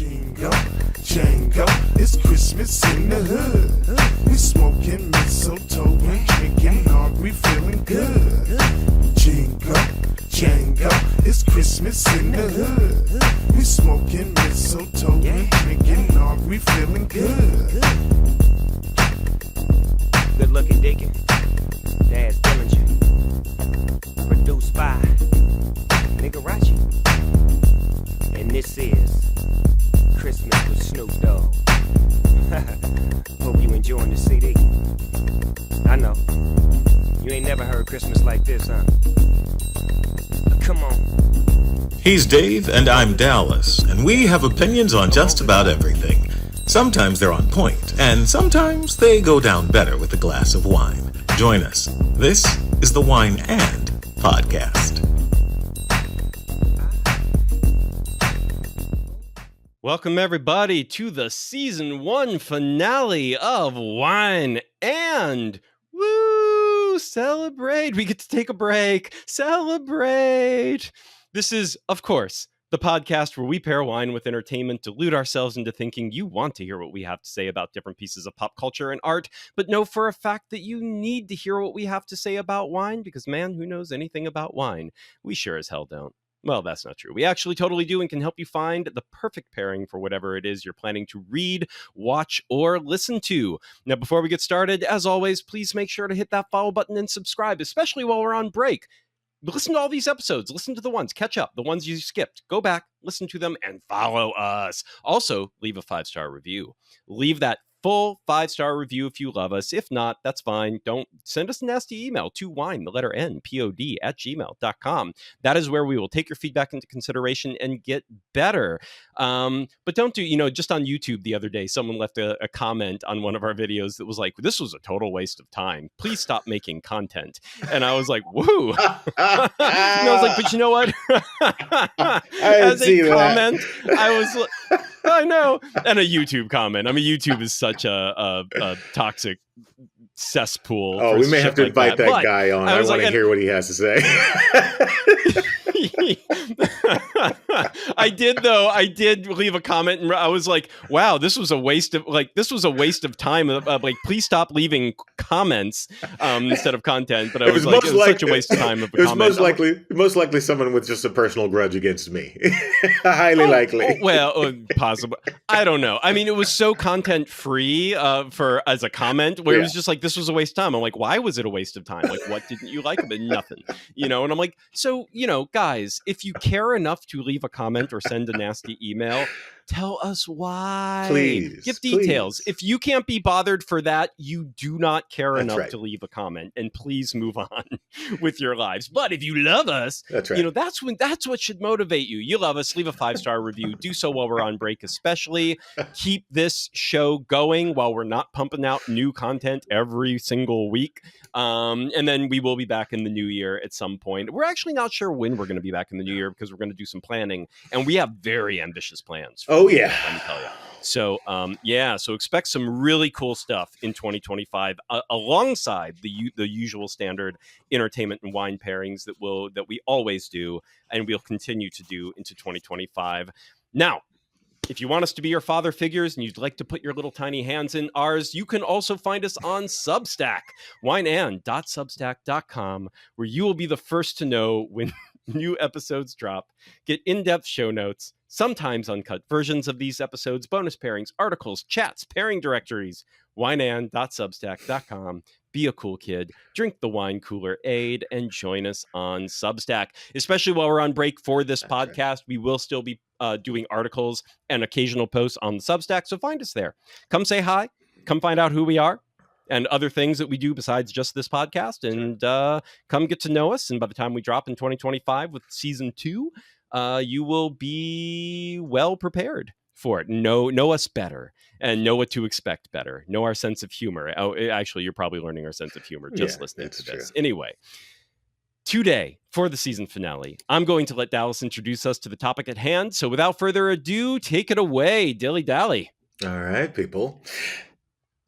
Jingle, jangle, it's Christmas in the hood. We smoking mistletoe and drinking Aubrey, feeling good. Jingle, jangle, it's Christmas in the hood. We smoking mistletoe and drinking Aubrey, feeling good. Good looking Deacon, Daz Dillinger, produced by Nigarachi, and this is Christmas with Snoop Dogg. Hope you enjoying the CD. I know, you ain't never heard Christmas like this, huh? Come on. He's Dave and I'm Dallas, and we have opinions on just about everything. Sometimes they're on point, and sometimes they go down better with a glass of wine. Join us. This is the Wine and Podcast. Welcome, everybody, to the Season 1 finale of Wine and... Woo! Celebrate! We get to take a break. Celebrate! This is, of course, the podcast where we pair wine with entertainment, delude ourselves into thinking you want to hear what we have to say about different pieces of pop culture and art, but know for a fact that you need to hear what we have to say about wine, because, man, who knows anything about wine? We sure as hell don't. Well, that's not true. We actually totally do and can help you find the perfect pairing for whatever it is you're planning to read, watch, or listen to. Now, before we get started, as always, please make sure to hit that follow button and subscribe, especially while we're on break. Listen to all these episodes. Listen to the ones. Catch up. The ones you skipped. Go back, listen to them, and follow us. Also, leave a 5-star review. Leave that full 5-star review if you love us. If not, that's fine. Don't send us a nasty email to wine@gmail.com. That is where we will take your feedback into consideration and get better. But don't do, just on YouTube the other day, someone left a comment on one of our videos that was like, this was a total waste of time. Please stop making content. And I was like, woo. And I was like, but you know what? As a comment, I was like, I know. And a YouTube comment. I mean, YouTube is such a toxic cesspool. Oh, we may have to invite that guy on. I want to hear what he has to say. I did leave a comment, and I was like, wow, this was a waste of time. Please stop leaving comments instead of content. But it was such a waste of time of a comment. Most likely someone with just a personal grudge against me. Highly likely. Possible. I don't know. I mean, it was so content free as a comment where it was just like, this was a waste of time. I'm like, why was it a waste of time? Like, what didn't you like about it? Nothing. And I'm like, so, guys, if you care enough to leave a comment or send a nasty email, tell us why. Please. Give details. If you can't be bothered for that, you do not care enough to leave a comment, and please move on with your lives. But if you love us, that's what should motivate you. You love us, leave a 5-star review. Do so while we're on break, especially. Keep this show going while we're not pumping out new content every single week. And then we will be back in the new year at some point. We're actually not sure when we're going to be back in the new year because we're going to do some planning, and we have very ambitious plans. Oh, yeah. Let me tell you. So, so expect some really cool stuff in 2025 alongside the usual standard entertainment and wine pairings that we always do and we'll continue to do into 2025. Now, if you want us to be your father figures and you'd like to put your little tiny hands in ours, you can also find us on Substack, wineand.substack.com, where you will be the first to know when new episodes drop, get in-depth show notes, sometimes uncut versions of these episodes, bonus pairings, articles, chats, pairing directories, wineand.substack.com. Be a cool kid, drink the wine cooler aid, and join us on Substack. Especially while we're on break for this podcast, we will still be doing articles and occasional posts on the Substack, so find us there. Come say hi, come find out who we are, and other things that we do besides just this podcast, and come get to know us. And by the time we drop in 2025 with season 2, you will be well prepared for it. Know us better and know what to expect better. Know our sense of humor. Oh, actually, you're probably learning our sense of humor just listening to this. True. Anyway, today for the season finale, I'm going to let Dallas introduce us to the topic at hand. So without further ado, take it away, Dilly Dally. All right, people.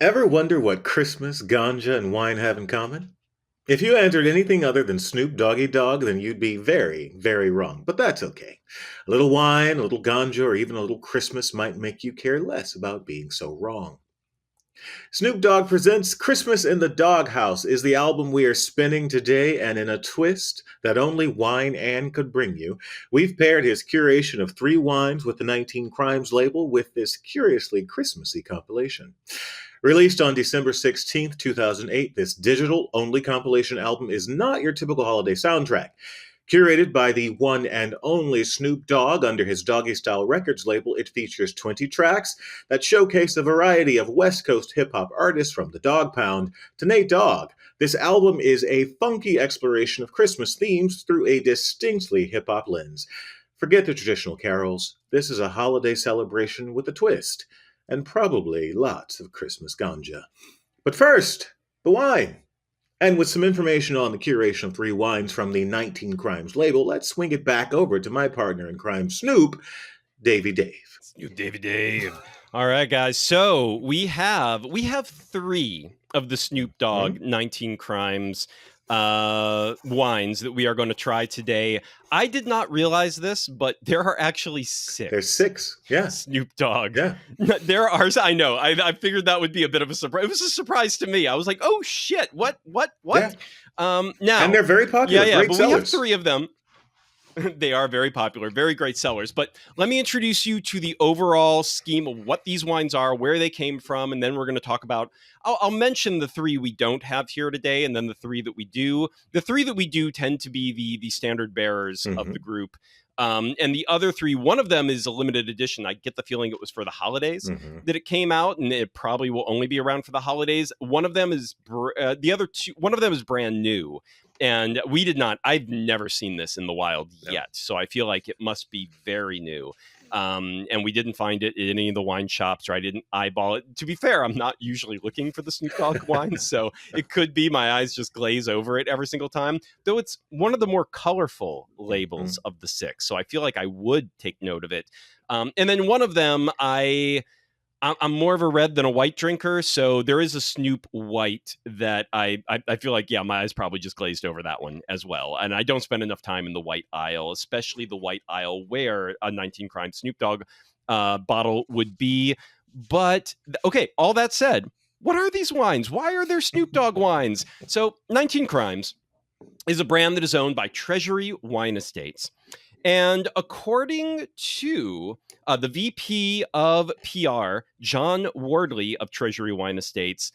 Ever wonder what Christmas, ganja, and wine have in common? If you answered anything other than Snoop Doggy Dogg, then you'd be very, very wrong. But that's okay. A little wine, a little ganja, or even a little Christmas might make you care less about being so wrong. Snoop Dogg presents Christmas in the Dogghouse is the album we are spinning today, and in a twist that only Wine and could bring you, we've paired his curation of 3 wines with the 19 Crimes label with this curiously Christmassy compilation. Released on December 16th, 2008, this digital-only compilation album is not your typical holiday soundtrack. Curated by the one and only Snoop Dogg under his Doggy Style Records label, it features 20 tracks that showcase a variety of West Coast hip-hop artists from the Dog Pound to Nate Dogg. This album is a funky exploration of Christmas themes through a distinctly hip-hop lens. Forget the traditional carols. This is a holiday celebration with a twist, and probably lots of Christmas ganja. But first, the wine. And with some information on the curation of 3 wines from the 19 Crimes label, let's swing it back over to my partner in crime, Snoop, Davey Dave. Snoop Davey Dave. All right, guys. So we have 3 of the Snoop Dogg 19 Crimes wines that we are going to try today. I did not realize this, but there are actually 6. There's 6, yeah. Snoop Dogg. Yeah. There are, I know. I figured that would be a bit of a surprise. It was a surprise to me. I was like, oh shit, what? Yeah. Now, and they're very popular, great but sellers. we have 3 of them. They are very popular, very great sellers. But let me introduce you to the overall scheme of what these wines are, where they came from, and then we're going to talk about. I'll mention the 3 we don't have here today, and then the 3 that we do. The 3 that we do tend to be the standard bearers of the group. And the other 3, one of them is a limited edition. I get the feeling it was for the holidays that it came out, and it probably will only be around for the holidays. One of them is the other 2. One of them is brand new. And we did not, I've never seen this in the wild yet. So I feel like it must be very new. And we didn't find it in any of the wine shops, or I didn't eyeball it. To be fair, I'm not usually looking for the Snoop Dogg wines. So it could be my eyes just glaze over it every single time. Though it's one of the more colorful labels of the 6. So I feel like I would take note of it. And then one of them, I'm more of a red than a white drinker, so there is a Snoop white that I feel like, yeah, my eyes probably just glazed over that one as well. And I don't spend enough time in the white aisle, especially the white aisle where a 19 Crimes Snoop Dogg bottle would be. But, okay, all that said, what are these wines? Why are there Snoop Dogg wines? So 19 Crimes is a brand that is owned by Treasury Wine Estates. And according to the VP of PR, John Wardley of Treasury Wine Estates,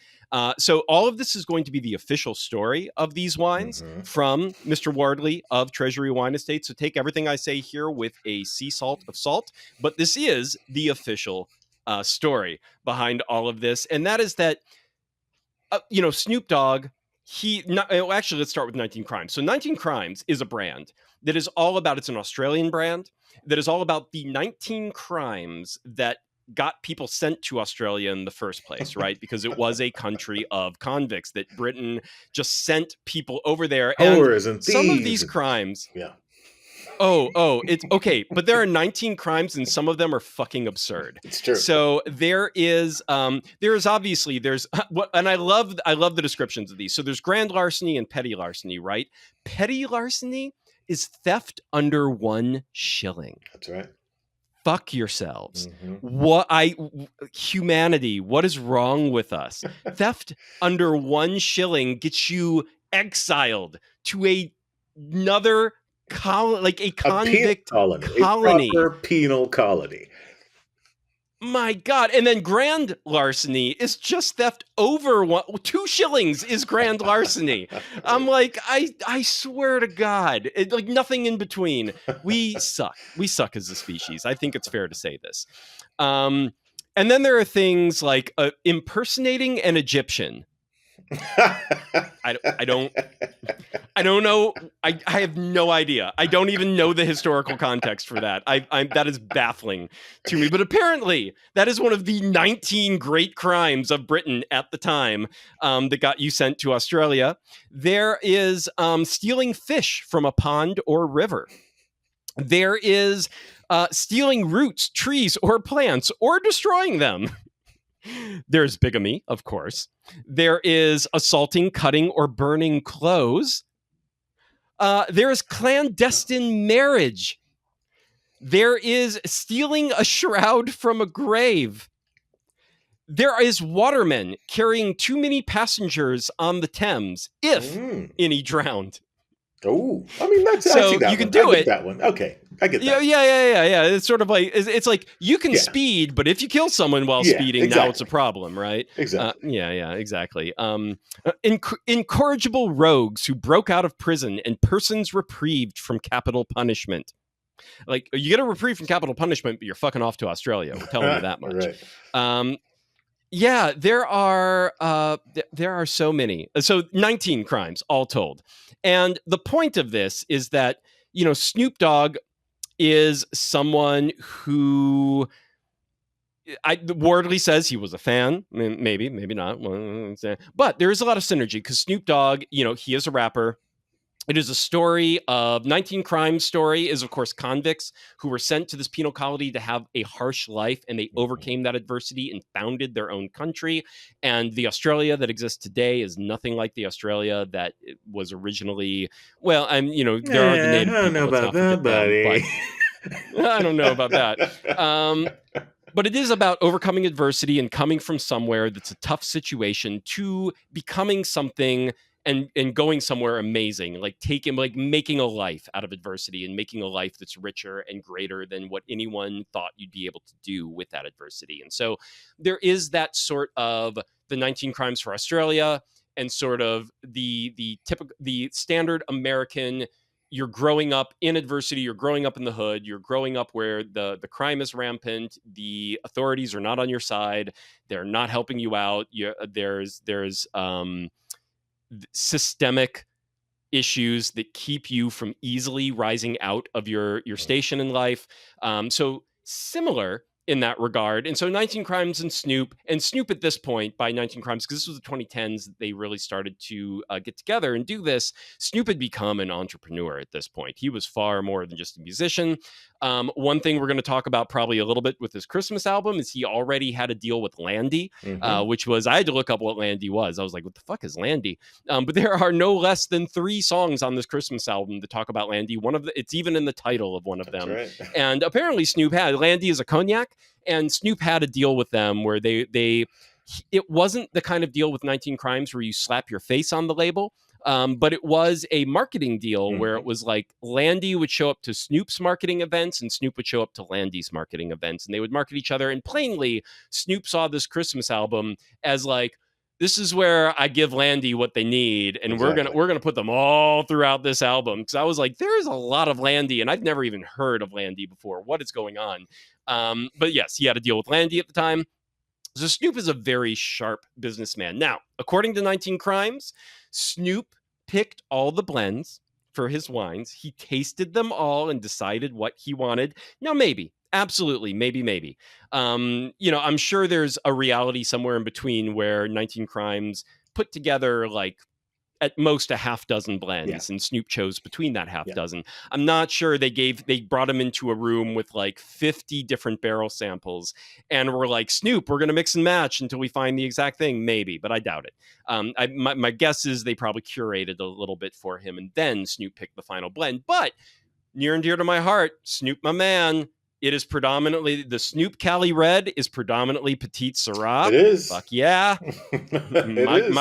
so all of this is going to be the official story of these wines from Mr. Wardley of Treasury Wine Estates. So take everything I say here with a sea salt of salt. But this is the official story behind all of this. And that is that, Snoop Dogg, actually, let's start with 19 Crimes. So 19 Crimes is a brand that is all about, it's an Australian brand that is all about the 19 crimes that got people sent to Australia in the first place, right? Because it was a country of convicts that Britain just sent people over there. And some of these crimes. Yeah. It's okay. But there are 19 crimes and some of them are fucking absurd. It's true. So there's obviously, and I love the descriptions of these. So there's grand larceny and petty larceny, right? Petty larceny is theft under 1 shilling. That's right. Fuck yourselves. Humanity, what is wrong with us? Theft under 1 shilling gets you exiled to another like a convict colony. A proper penal colony. My God. And then grand larceny is just theft over 2 shillings is grand larceny. I'm like, I swear to God, like nothing in between. We suck. We suck as a species. I think it's fair to say this. And then there are things like impersonating an Egyptian. I don't know. I have no idea. I don't even know the historical context for that. That is baffling to me. But apparently, that is one of the 19 great crimes of Britain at the time that got you sent to Australia. There is stealing fish from a pond or river. There is stealing roots, trees, or plants, or destroying them. There's bigamy, of course. There is assaulting, cutting, or burning clothes. There is clandestine marriage. There is stealing a shroud from a grave. There is watermen carrying too many passengers on the Thames if any drowned. Oh, I mean, I So see that you can one. do I get it. that one. Okay, I get Yeah, that. yeah. It's sort of like it's like you can Yeah. speed, but if you kill someone while Yeah, speeding, now it's a exactly. problem, right? Exactly. Yeah, exactly. Incorrigible rogues who broke out of prison and persons reprieved from capital punishment. Like you get a reprieve from capital punishment, but you're fucking off to Australia. We're telling you that much. Right. Yeah, there are so many. So 19 crimes all told. And the point of this is that, Snoop Dogg is someone who Wardley says he was a fan. Maybe not. But there is a lot of synergy because Snoop Dogg, he is a rapper. It is a story of 19 Crimes story is, of course, convicts who were sent to this penal colony to have a harsh life, and they overcame that adversity and founded their own country. And the Australia that exists today is nothing like the Australia that was originally. Well, there are the native I don't people. know Let's about not that, forget them, buddy. but I don't know about that. But it is about overcoming adversity and coming from somewhere that's a tough situation to becoming something and going somewhere amazing, like making a life out of adversity and making a life that's richer and greater than what anyone thought you'd be able to do with that adversity. And so there is that sort of the 19 Crimes for Australia and sort of the standard American. You're growing up in adversity, you're growing up in the hood, you're growing up where the crime is rampant, the authorities are not on your side, they're not helping you out. There's systemic issues that keep you from easily rising out of your station in life. So similar in that regard. And so 19 Crimes and Snoop at this point by 19 Crimes, because this was the 2010s that they really started to get together and do this. Snoop had become an entrepreneur at this point. He was far more than just a musician. One thing we're going to talk about probably a little bit with his Christmas album is he already had a deal with Landy, which was, I had to look up what Landy was. I was like, what the fuck is Landy? But there are no less than 3 songs on this Christmas album that talk about Landy. It's even in the title of one of them. Right. And apparently Landy is a cognac, and Snoop had a deal with them where it wasn't the kind of deal with 19 Crimes where you slap your face on the label. But it was a marketing deal where it was like Landy would show up to Snoop's marketing events and Snoop would show up to Landy's marketing events, and they would market each other. And plainly, Snoop saw this Christmas album as like, this is where I give Landy what they need, and Exactly. we're gonna put them all throughout this album. Because I was like, there is a lot of Landy, and I've never even heard of Landy before. What is going on? But yes, he had a deal with Landy at the time. So Snoop is a very sharp businessman. Now, according to 19 Crimes, Snoop picked all the blends for his wines. He tasted them all and decided what he wanted. Now, maybe. Absolutely, maybe. I'm sure there's a reality somewhere in between where 19 Crimes put together like at most a half dozen blends, and Snoop chose between that half dozen. I'm not sure they brought him into a room with like 50 different barrel samples and were like, Snoop, we're going to mix and match until we find the exact thing. Maybe, but I doubt it. My guess is they probably curated a little bit for him and then Snoop picked the final blend. But near and dear to my heart, Snoop, my man, it is predominantly the Snoop Cali Red is predominantly Petite Sirah. It is. Fuck yeah. It is.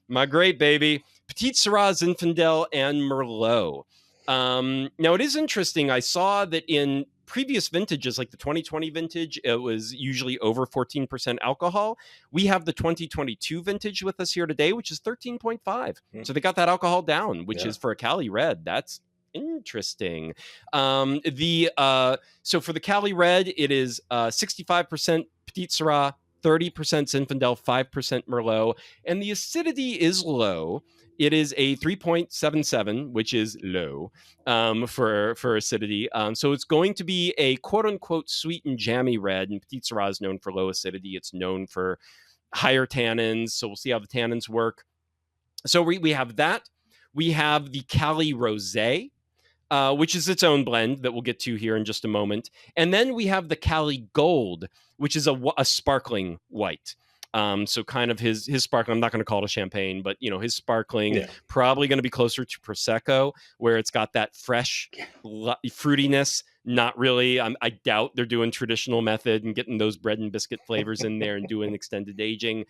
My grape, baby. Petite Sirah, Zinfandel, and Merlot. Now, it is interesting. I saw that in previous vintages, like the 2020 vintage, it was usually over 14% alcohol. We have the 2022 vintage with us here today, which is 13.5. So they got that alcohol down, which is for a Cali Red. That's interesting. So for the Cali Red, it is 65% Petite Sirah, 30% Zinfandel, 5% Merlot, and the acidity is low. It is a 3.77, which is low for acidity. So it's going to be a quote-unquote sweet and jammy red, and Petite Sirah is known for low acidity. It's known for higher tannins, so we'll see how the tannins work. So we have that. We have the Cali Rose. which is its own blend that we'll get to here in just a moment. And then we have the Cali Gold, which is a sparkling white. So kind of his sparkling, I'm not going to call it a champagne, but his sparkling, probably going to be closer to Prosecco, where it's got that fresh fruitiness. Not really. I doubt they're doing traditional method and getting those bread and biscuit flavors in there and doing extended aging.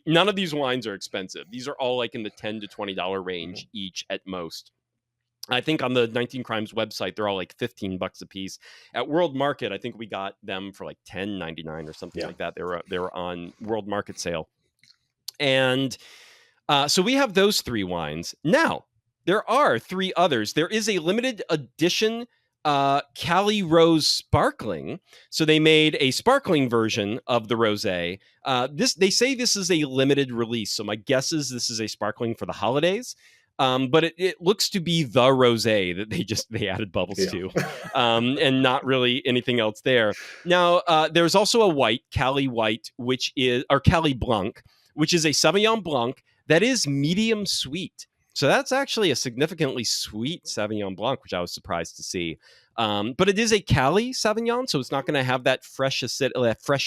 None of these wines are expensive. These are all like in the $10 to $20 range each at most. I think on the 19 Crimes website, they're all like $15 a piece. At World Market, I think we got them for like $10.99 or something like that. They were on World Market sale. And so we have those 3 wines. Now, there are 3 others. There is a limited edition Cali Rose sparkling. So they made a sparkling version of the rosé. They say this is a limited release. So my guess is this is a sparkling for the holidays. But it looks to be the rosé that they added bubbles to, and not really anything else there. Now, there's also a white, Cali White, or Cali Blanc, which is a Sauvignon Blanc that is medium sweet. So that's actually a significantly sweet Sauvignon Blanc, which I was surprised to see. But it is a Cali Sauvignon, so it's not going to have that fresh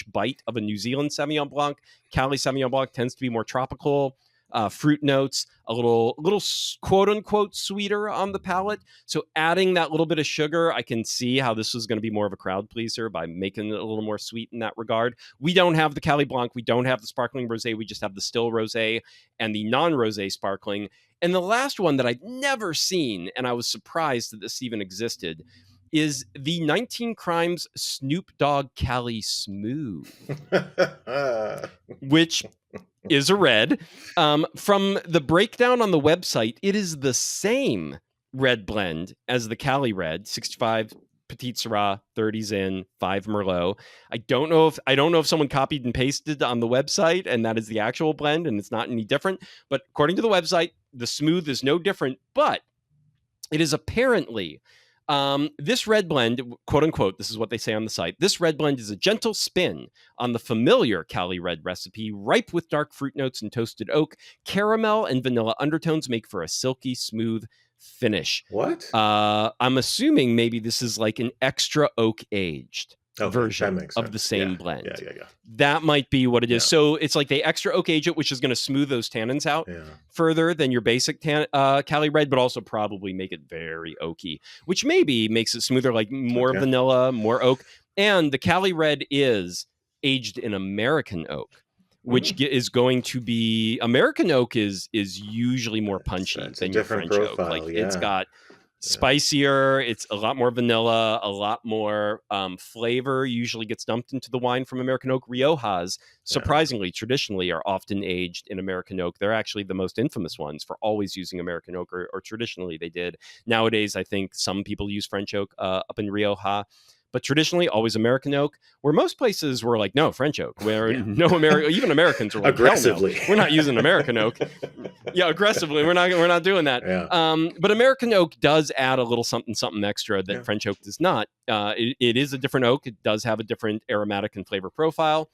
bite of a New Zealand Sauvignon Blanc. Cali Sauvignon Blanc tends to be more tropical. Fruit notes, a little quote unquote sweeter on the palate. So adding that little bit of sugar, I can see how this is going to be more of a crowd pleaser by making it a little more sweet in that regard. We don't have the Cali Blanc. We don't have the sparkling rosé. We just have the still rosé and the non-rosé sparkling. And the last one that I'd never seen, and I was surprised that this even existed, is the 19 Crimes Snoop Dogg Cali Smooth, which is a red. From the breakdown on the website, it is the same red blend as the Cali Red, 65 Petite Syrah, 30 Zin, 5 Merlot. I don't know if someone copied and pasted on the website and that is the actual blend and it's not any different. But according to the website, the smooth is no different, but it is apparently this red blend, quote unquote, this is what they say on the site. This red blend is a gentle spin on the familiar Cali Red recipe, ripe with dark fruit notes and toasted oak. Caramel and vanilla undertones make for a silky smooth finish. What? I'm assuming maybe this is like an extra oak aged version of the same blend. Yeah. That might be what it is. So it's like they extra oak age it, which is going to smooth those tannins out further than your basic Cali Red, but also probably make it very oaky, which maybe makes it smoother, like more vanilla, more oak. And the Cali Red is aged in American oak, which is going to be American oak is usually more punchy than your French oak. Like it's got spicier, it's a lot more vanilla, a lot more flavor usually gets dumped into the wine from American oak. Riojas, surprisingly, traditionally are often aged in American oak. They're actually the most infamous ones for always using American oak, or traditionally they did. Nowadays, I think some people use French oak up in Rioja. But traditionally, always American oak, where most places were like, no, French oak, where even Americans were like, aggressively, no, we're not using American oak. Aggressively, we're not doing that. But American oak does add a little something extra that French oak does not. It is a different oak. It does have a different aromatic and flavor profile.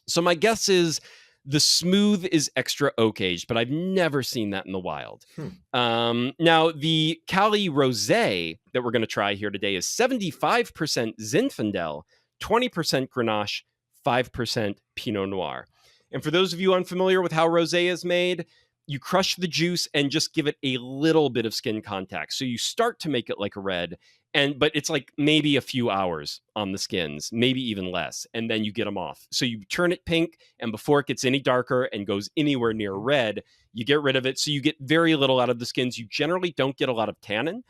So my guess is the smooth is extra oak aged, but I've never seen that in the wild. Now, the Cali Rosé that we're going to try here today is 75% Zinfandel, 20% Grenache, 5% Pinot Noir. And for those of you unfamiliar with how rosé is made, you crush the juice and just give it a little bit of skin contact. So you start to make it like a red, but it's like maybe a few hours on the skins, maybe even less, and then you get them off. So you turn it pink, and before it gets any darker and goes anywhere near red, you get rid of it. So you get very little out of the skins. You generally don't get a lot of tannin,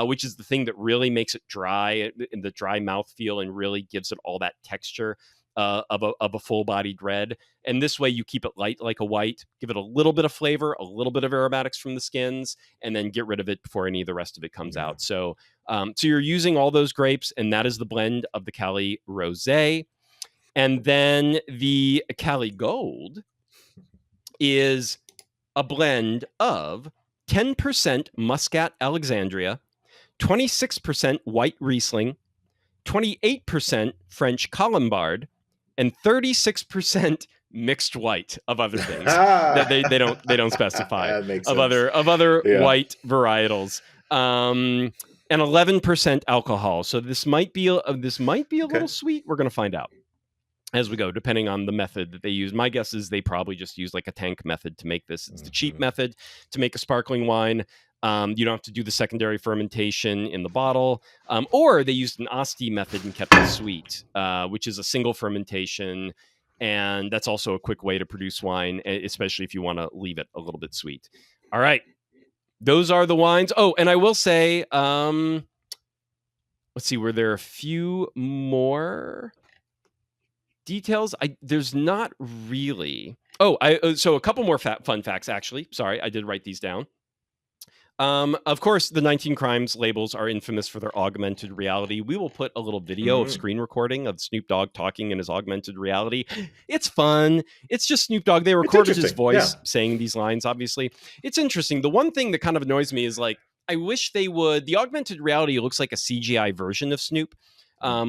which is the thing that really makes it dry, in the dry mouthfeel, and really gives it all that texture of a full-bodied red. And this way you keep it light like a white, give it a little bit of flavor, a little bit of aromatics from the skins, and then get rid of it before any of the rest of it comes out. So you're using all those grapes, and that is the blend of the Cali Rosé. And then the Cali Gold is a blend of 10% Muscat Alexandria, 26% White Riesling, 28% French Colombard, and 36% mixed white of other things that they don't specify that makes of sense. other white varietals. and 11% alcohol. So this might be a Okay. little sweet. We're going to find out as we go, depending on the method that they use. My guess is they probably just use like a tank method to make this. It's the cheap method to make a sparkling wine. You don't have to do the secondary fermentation in the bottle, or they used an Asti method and kept it sweet, which is a single fermentation. And that's also a quick way to produce wine, especially if you want to leave it a little bit sweet. All right. Those are the wines. Oh, and I will say, let's see, were there a few more details? There's not really. Oh, so a couple more fun facts, actually. Sorry, I did write these down. Of course, the 19 Crimes labels are infamous for their augmented reality. We will put a little video of screen recording of Snoop Dogg talking in his augmented reality. It's fun. It's just Snoop Dogg. They recorded his voice saying these lines, obviously. It's interesting. The one thing that kind of annoys me is like, I wish they would. The augmented reality looks like a CGI version of Snoop.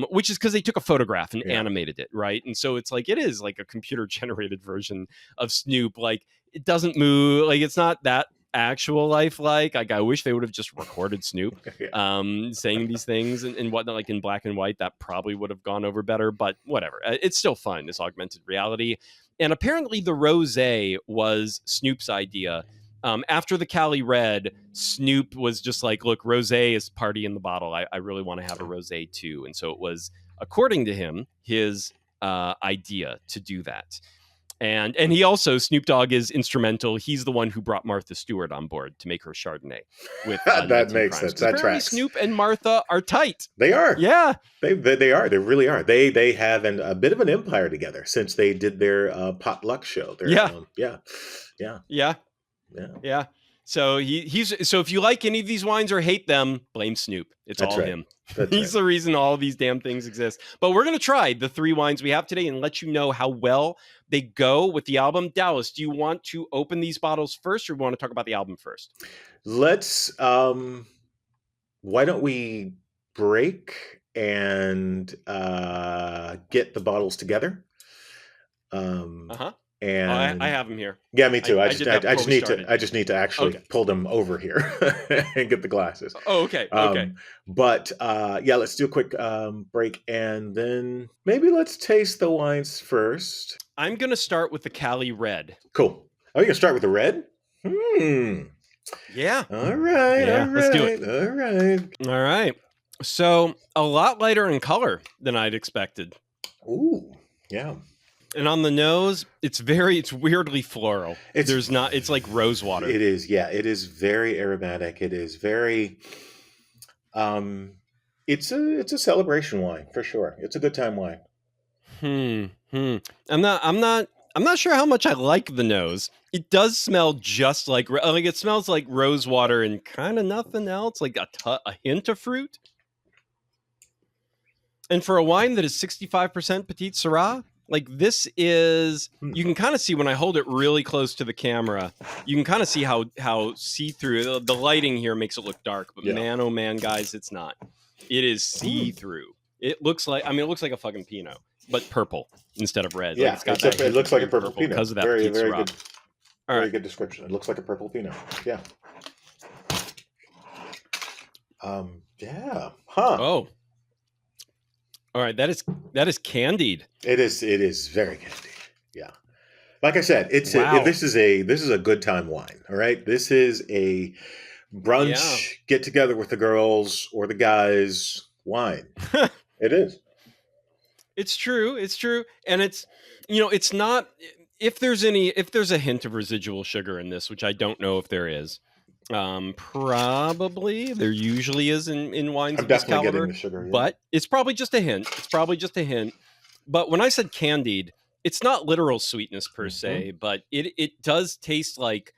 Which is because they took a photograph and animated it, right? And so it's like, it is like a computer generated version of Snoop. Like, it doesn't move. Like, it's not that actual life like I wish they would have just recorded Snoop saying these things and whatnot, like in black and white. That probably would have gone over better, but whatever. It's still fun, this augmented reality. And apparently the rosé was Snoop's idea. After the Cali Red, Snoop was just like, look, rosé is party in the bottle. I really want to have a rosé too. And so it was, according to him, his idea to do that. And he also, Snoop Dogg is instrumental. He's the one who brought Martha Stewart on board to make her Chardonnay. With that makes sense. That tracks. Snoop and Martha are tight. They are. Yeah. They are. They really are. They have a bit of an empire together since they did their potluck show. Yeah. So so if you like any of these wines or hate them, blame Snoop. It's all him. He's the reason all of these damn things exist. But we're going to try the 3 wines we have today and let you know how well they go with the album. Dallas, do you want to open these bottles first, or do you want to talk about the album first? Let's, why don't we break and get the bottles together? And I have them here. Yeah, me too. I just need to actually Okay. pull them over here and get the glasses. Oh, okay. Okay. But let's do a quick break, and then maybe let's taste the wines first. I'm gonna start with the Cali Red. Cool. Oh, you're gonna start with the red? Yeah. All right. Yeah, all right. let's do it. All right. All right. So a lot lighter in color than I'd expected. Ooh. Yeah. And on the nose, it's weirdly floral. It's like rose water. It is, yeah. It is very aromatic. It is very it's a celebration wine for sure. It's a good time wine. I'm not sure how much I like the nose. It does smell just like it smells like rose water and kind of nothing else, like a hint of fruit. And for a wine that is 65% Petite Syrah, like this is, you can kind of see when I hold it really close to the camera, you can kind of see how see-through. The lighting here makes it look dark, but man, oh man, guys, it's not. It is see-through. It looks like a fucking Pinot, but purple instead of red. Yeah, like it looks like a purple Pinot because of that very, Petite very Syrah. good. Very good description. It looks like a purple Pinot. Yeah. Yeah. Huh. Oh. All right, that is candied. It is very candied. Yeah. Like I said, this is a good time wine. All right. This is a brunch get together with the girls or the guys wine. It is. It's true. And it's, it's not, if there's a hint of residual sugar in this, which I don't know if there is, probably there usually is in wines of this caliber, getting the sugar, but it's probably just a hint. But when I said candied, it's not literal sweetness per se, but it does taste like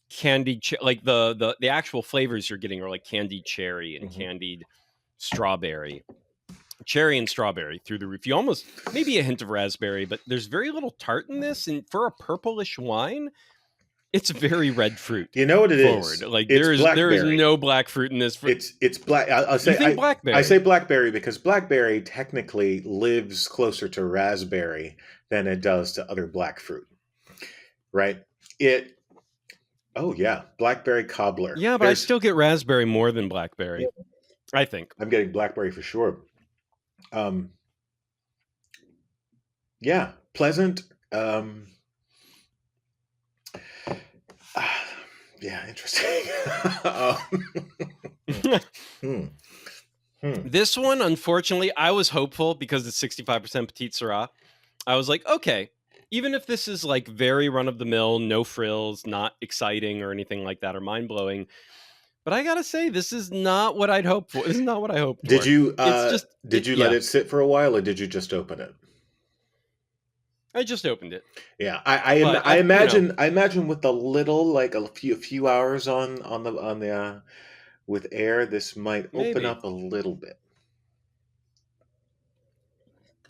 candied, like the actual flavors you're getting are like candied cherry and candied strawberry. Cherry and strawberry through the roof. You almost, maybe a hint of raspberry, but there's very little tart in this. And for a purplish wine, it's very red fruit. You know what it is? Like there is no black fruit in this. It's black. I'll say, you think blackberry? I say blackberry because blackberry technically lives closer to raspberry than it does to other black fruit. Right? Oh yeah, blackberry cobbler. Yeah, but I still get raspberry more than blackberry. I think. I'm getting blackberry for sure. Um, yeah, pleasant. Yeah, interesting. Hmm. Hmm. This one, unfortunately, I was hopeful because it's 65% Petite Syrah. I was like, okay, even if this is like very run of the mill, no frills, not exciting or anything like that or mind blowing, but I gotta say, this is not what I'd hoped for. This is not what I hoped Did for. you It's just, did you let yeah. it sit for a while, or did you just open it? I just opened it, Yeah, but I you know, imagine with a little, like a few hours on the with air, this might open maybe up a little bit.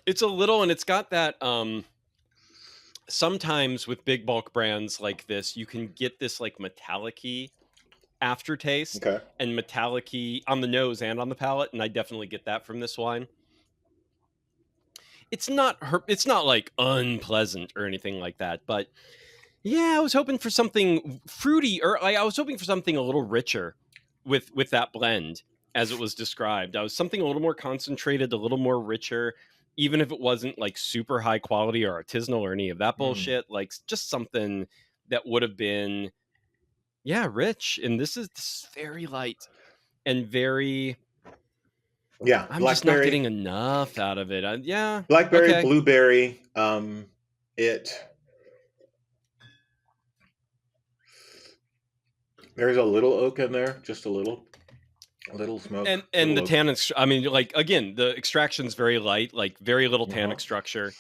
it's a little, and it's got that. Sometimes with big bulk brands like this, you can get this like metallic-y aftertaste Okay. and metallic-y on the nose and on the palate, and I definitely get that from this wine. It's not like unpleasant or anything like that, but yeah, I was hoping for something fruity, or like, I was hoping for something a little richer with that blend as it was described. I was something a little more concentrated, a little more richer, even if it wasn't like super high quality or artisanal or any of that Mm. bullshit. Like just something that would have been, yeah, rich. And this is very light and very. Yeah, I'm just not getting enough out of it. Yeah, blackberry, okay. blueberry. It There's a little oak in there, just a little smoke, And little the oak. tannin, I mean, like again, the extraction's very light, like very little Uh-huh. tannic structure.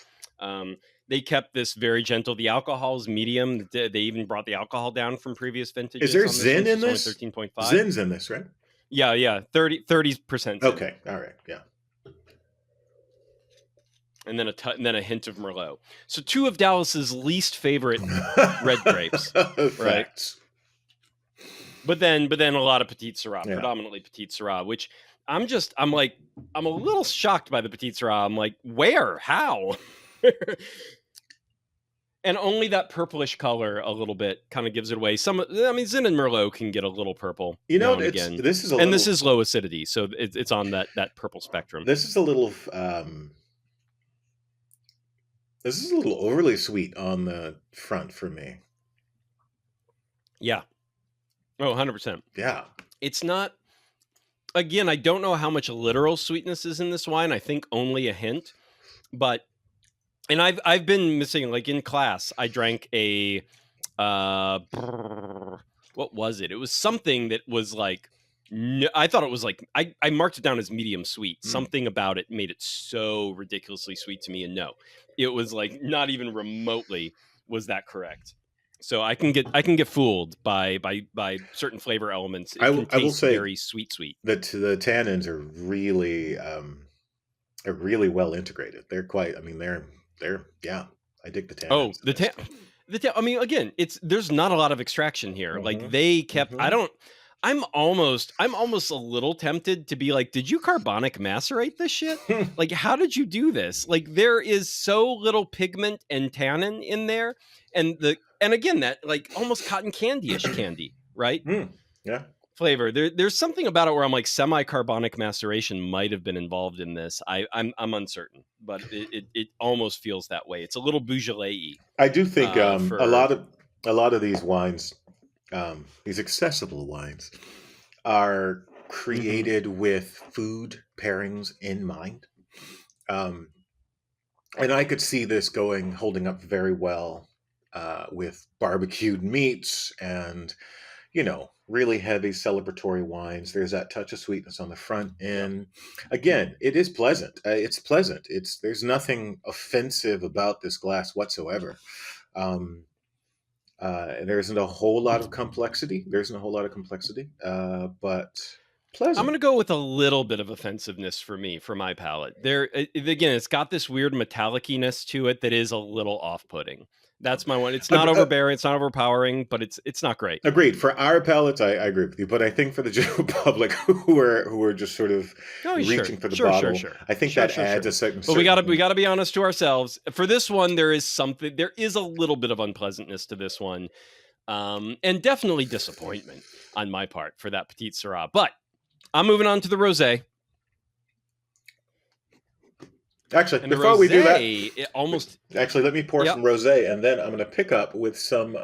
They kept this very gentle. The alcohol is medium. They even brought the alcohol down from previous Is vintages there on this one, Zin so in it's only this? 13.5. Zin's in this, right? Yeah, 30% in, Okay, all right, yeah. and then and then a hint of Merlot. So two of Dallas's least favorite red grapes, right? Facts. But then a lot of Petite Syrah, Yeah. predominantly Petite Syrah, which I'm a little shocked by the Petite Syrah. I'm like, where? How? And only that purplish color a little bit kind of gives it away. Zin and Merlot can get a little purple You know, now and it's again. this is a And this little is low acidity, so it's on that purple spectrum. this is a little this is a little overly sweet on the front for me. Yeah. Oh, 100%. Yeah. It's not, again, I don't know how much literal sweetness is in this wine. I think only a hint. But and I've been missing, like in class, I drank a what was it? It was something that was like, I thought it was like, I marked it down as medium sweet. Mm. Something about it made it so ridiculously sweet to me, and no, it was like not even remotely was that correct. So I can get fooled by certain flavor elements. It can I will taste say very sweet. that the tannins are really well integrated. They're quite. I mean, they're yeah. I dig the tannins. Oh, in this. I mean, again, there's not a lot of extraction here. Like Mhm. they kept. Mhm. I'm almost a little tempted to be like, did you carbonic macerate this shit? Like, how did you do this? Like, there is so little pigment and tannin in there, and again, that like almost cotton candy-ish candy, right? Yeah. Flavor. There's something about it where I'm like, semi-carbonic maceration might have been involved in this. I'm uncertain, but it almost feels that way. It's a little Beaujolais-y. I do think a For lot of these wines, these accessible wines, are created with food pairings in mind. And I could see this holding up very well with barbecued meats and, really heavy celebratory wines. There's that touch of sweetness on the front yeah. end. Again, it is pleasant. It's pleasant. There's nothing offensive about this glass whatsoever. And there isn't a whole lot of complexity. But pleasant. I'm gonna go with a little bit of offensiveness for my palate. Again, it's got this weird metalliciness to it that is a little off-putting. That's my one. It's not overbearing, it's not overpowering, but it's not great. Agreed. For our palates, I agree with you. But I think for the general public who are just sort of reaching for the bottle, I think that adds a certain. But we gotta be honest to ourselves. For this one, there is a little bit of unpleasantness to this one, and definitely disappointment on my part for that Petite Syrah. But I'm moving on to the rosé. Actually, And before we do that, it almost actually, let me pour Yep. some rosé, and then I'm going to pick up with some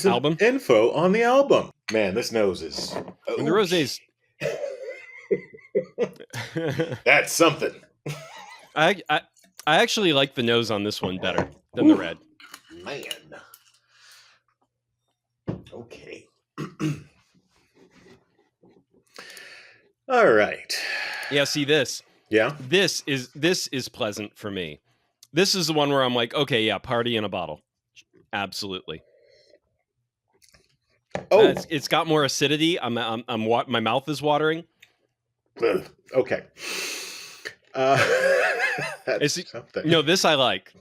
Album? info on the album. Man, this nose is. And the rosé's That's something. I actually like the nose on this one better than the red. Man. Okay. All right. Yeah, see this. Yeah. This is pleasant for me. This is the one where I'm like, okay, yeah, party in a bottle. Absolutely. Oh, it's got more acidity. My mouth is watering. okay. That's something. No, this I like.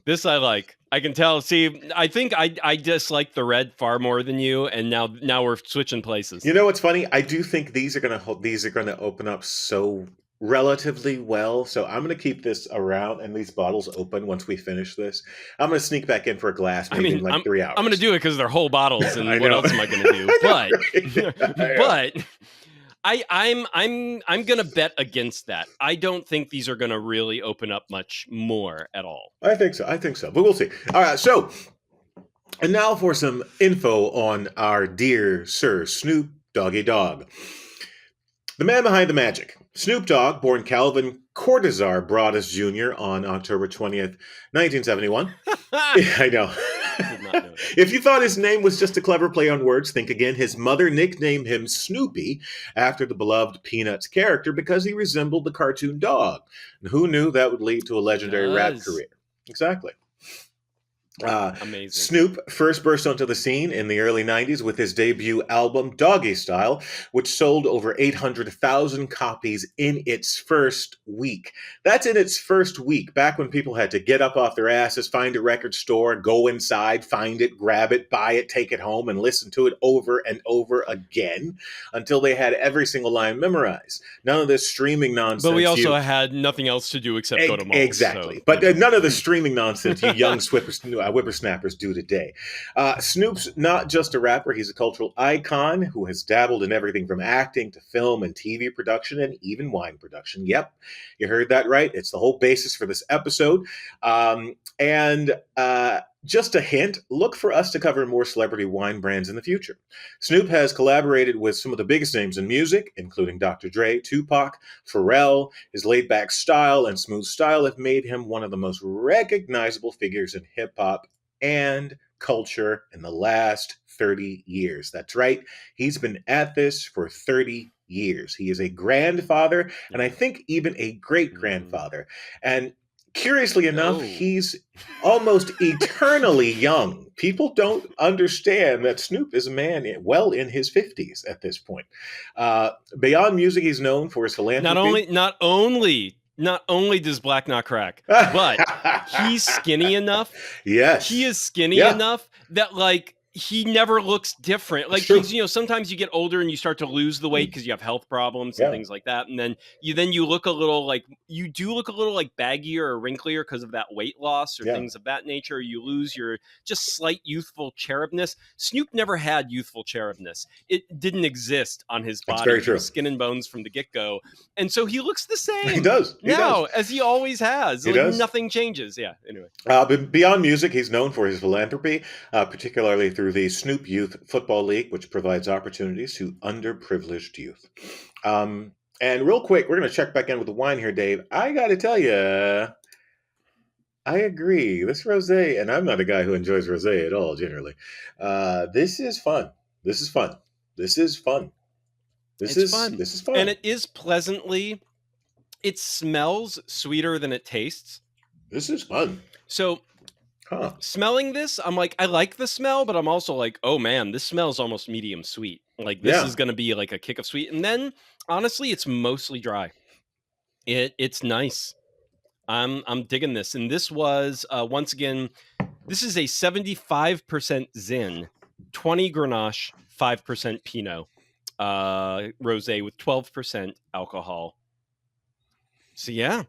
I can tell. See, I think I dislike the red far more than you, and now we're switching places. You know what's funny? I do think these are gonna open up so relatively well. So I'm gonna keep this around and these bottles open once we finish this. I'm gonna sneak back in for a glass maybe in like 3 hours. I'm gonna do it because they're whole bottles, and I what know. else am I gonna do? Right? But I'm gonna bet against that. I don't think these are gonna really open up much more at all. I think so. But we'll see. All right. So, and now for some info on our dear Sir Snoop Doggy Dogg. The man behind the magic. Snoop Dogg, born Calvin Cortazar Broadus Jr. on October 20th, 1971. I know. Did not know that. If you thought his name was just a clever play on words, think again. His mother nicknamed him Snoopy after the beloved Peanuts character because he resembled the cartoon dog. And who knew that would lead to a legendary rap career? Exactly. Amazing. Snoop first burst onto the scene in the early 90s with his debut album, Doggy Style, which sold over 800,000 copies in its first week. That's in its first week, back when people had to get up off their asses, find a record store, go inside, find it, grab it, buy it, take it home, and listen to it over and over again until they had every single line memorized. None of this streaming nonsense. But we also had nothing else to do except go to malls. Exactly. So, but none of the streaming nonsense you young whippersnappers do today. Snoop's not just a rapper, he's a cultural icon who has dabbled in everything from acting to film and TV production and even wine production. Yep, you heard that right. It's the whole basis for this episode. Just a hint, look for us to cover more celebrity wine brands in the future. Snoop has collaborated with some of the biggest names in music, including Dr. Dre, Tupac, Pharrell. His laid-back style and smooth style have made him one of the most recognizable figures in hip-hop and culture in the last 30 years. That's right. He's been at this for 30 years. He is a grandfather, and I think even a great-grandfather. And curiously enough, he's almost eternally young. People don't understand that Snoop is a man well in his 50s at this point. Beyond music, he's known for his philanthropy. Not only does black not crack, but he's skinny enough. Yes. He is skinny enough that like he never looks different. Like he's, sometimes you get older and you start to lose the weight because you have health problems and things like that. And then you look a little like baggier or wrinklier because of that weight loss or things of that nature. You lose your just slight youthful cherubness. Snoop never had youthful cherubness. It didn't exist on his body. That's very true. Skin and bones from the get-go. And so he looks the same. He does. As he always has. He does. Nothing changes. Yeah. Anyway. But beyond music, he's known for his philanthropy, particularly through the Snoop Youth Football League, which provides opportunities to underprivileged youth. And real quick, we're going to check back in with the wine here, Dave. I got to tell you, I agree. This rosé, and I'm not a guy who enjoys rosé at all, generally. This is fun. This is fun. And it is pleasantly, it smells sweeter than it tastes. This is fun. So smelling this, I'm like, I like the smell, but I'm also like, oh man, this smells almost medium sweet. Like this is going to be like a kick of sweet. And then honestly, it's mostly dry. It's nice. I'm digging this. And this was, once again, this is a 75% Zin, 20 Grenache, 5% Pinot rosé with 12% alcohol. So yeah.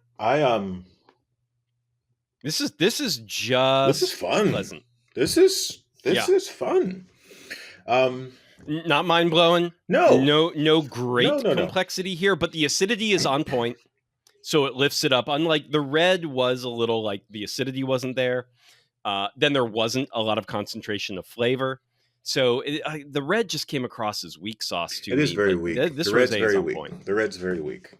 This is fun. Pleasant. This is fun. Not mind blowing. No. No great No. complexity here, but the acidity is on point, so it lifts it up. Unlike the red was a little like the acidity wasn't there. Then there wasn't a lot of concentration of flavor. So the red just came across as weak sauce to It me. is very but weak. This The red's rosé is very on weak. point. The red's very weak.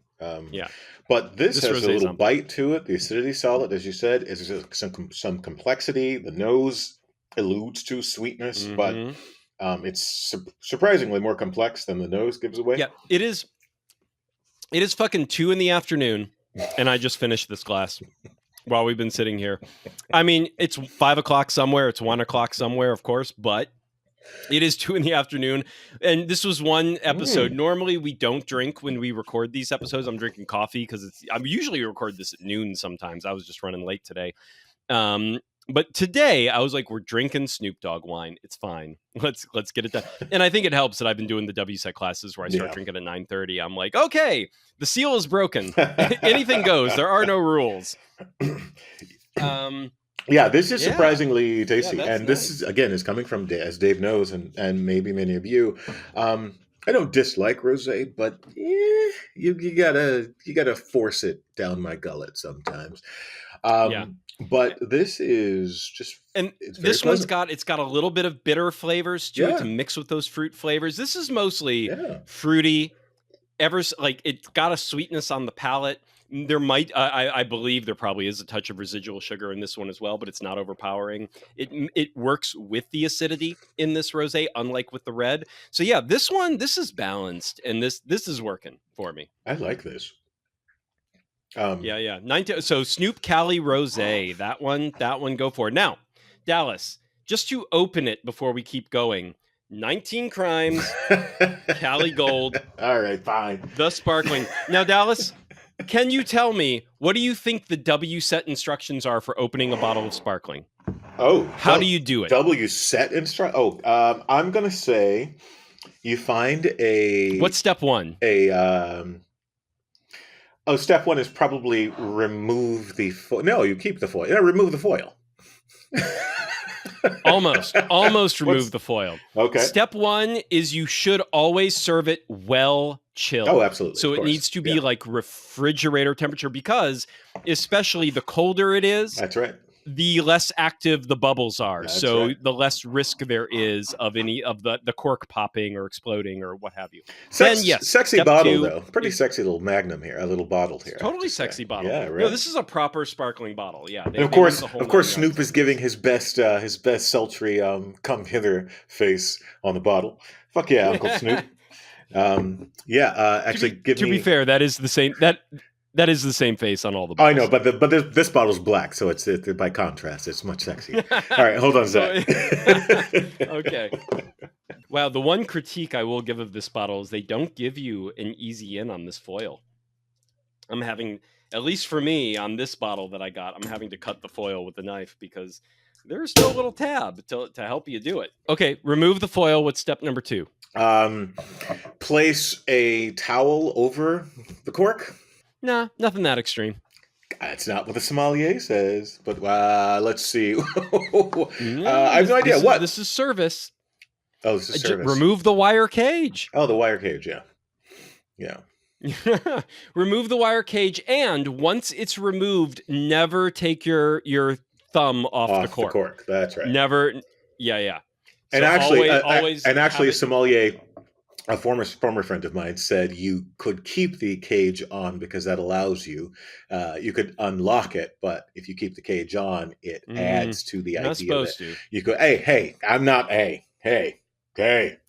Yeah. But this has Rosé a is little on point. bite to it. The acidity solid, as you said, is some complexity. The nose alludes to sweetness, but Mhm. it's surprisingly more complex than the nose gives away. Yeah, it is. It is fucking 2 p.m, and I just finished this glass while we've been sitting here. I mean, it's 5 o'clock somewhere. It's 1 o'clock somewhere, of course, but it is 2 p.m. And this was one episode. Normally, we don't drink when we record these episodes. I'm drinking coffee because I usually record this at noon sometimes. I was just running late today. But today I was like, we're drinking Snoop Dogg wine. It's fine. Let's get it done. And I think it helps that I've been doing the WSET classes where I start drinking at 9:30. I'm like, okay, the seal is broken. Anything goes. There are no rules. Yeah, this is surprisingly tasty, that's and this is again is coming from as Dave knows, and maybe many of you. I don't dislike rosé, but you gotta force it down my gullet sometimes. But this is just, and it's very this one's pleasant. got a little bit of bitter flavors to it to mix with those fruit flavors. This is mostly fruity. Like it's got a sweetness on the palate. There might, I believe, there probably is a touch of residual sugar in this one as well, but it's not overpowering. It works with the acidity in this rosé, unlike with the red. So yeah, this is balanced, and this is working for me. I like this. Yeah. So Snoop Cali Rosé, that one, go for it. Now, Dallas, just to open it before we keep going. 19 Crimes, Cali Gold. All right, fine. The sparkling. Now, Dallas, can you tell me, what do you think the WSET instructions are for opening a bottle of sparkling? Oh, how do you do it? WSET instruct. Oh, I'm gonna say you find a. What's step one? Step one is probably remove the foil. No, you keep the foil. Yeah, remove the foil. almost remove the foil. Okay. Step one is you should always serve it well chilled. Oh, absolutely. So it needs to be like refrigerator temperature, because especially the colder it is, that's right, the less active the bubbles are. That's so right. the less risk there is of any of the cork popping or exploding or what have you. Sexy bottle though. Pretty sexy little magnum here, a little bottle here. Totally sexy bottle. Yeah, right. No, this is a proper sparkling bottle. Yeah. And of course, Snoop is giving his best sultry come hither face on the bottle. Fuck yeah, Uncle Snoop. Actually, to be fair, that is the same. That is the same face on all the bottles. I know, but this bottle's black, so it's by contrast, it's much sexier. All right, hold on a sec. Okay. Wow, the one critique I will give of this bottle is they don't give you an easy in on this foil. I'm having, at least for me, on this bottle that I got, I'm having to cut the foil with a knife because there's no little tab to help you do it. Okay, remove the foil. What's step number 2? Place a towel over the cork. Nah, nothing that extreme. That's not what the sommelier says, but let's see. I have no idea. What? This is service. Oh, this is service. Remove the wire cage. Oh, the wire cage, yeah. Remove the wire cage, and once it's removed, never take your thumb off the cork. That's right. Never. Yeah. And so always a sommelier, a former friend of mine, said you could keep the cage on because that allows you. You could unlock it, but if you keep the cage on, it adds to the idea that you could. Hey, I'm not. Hey.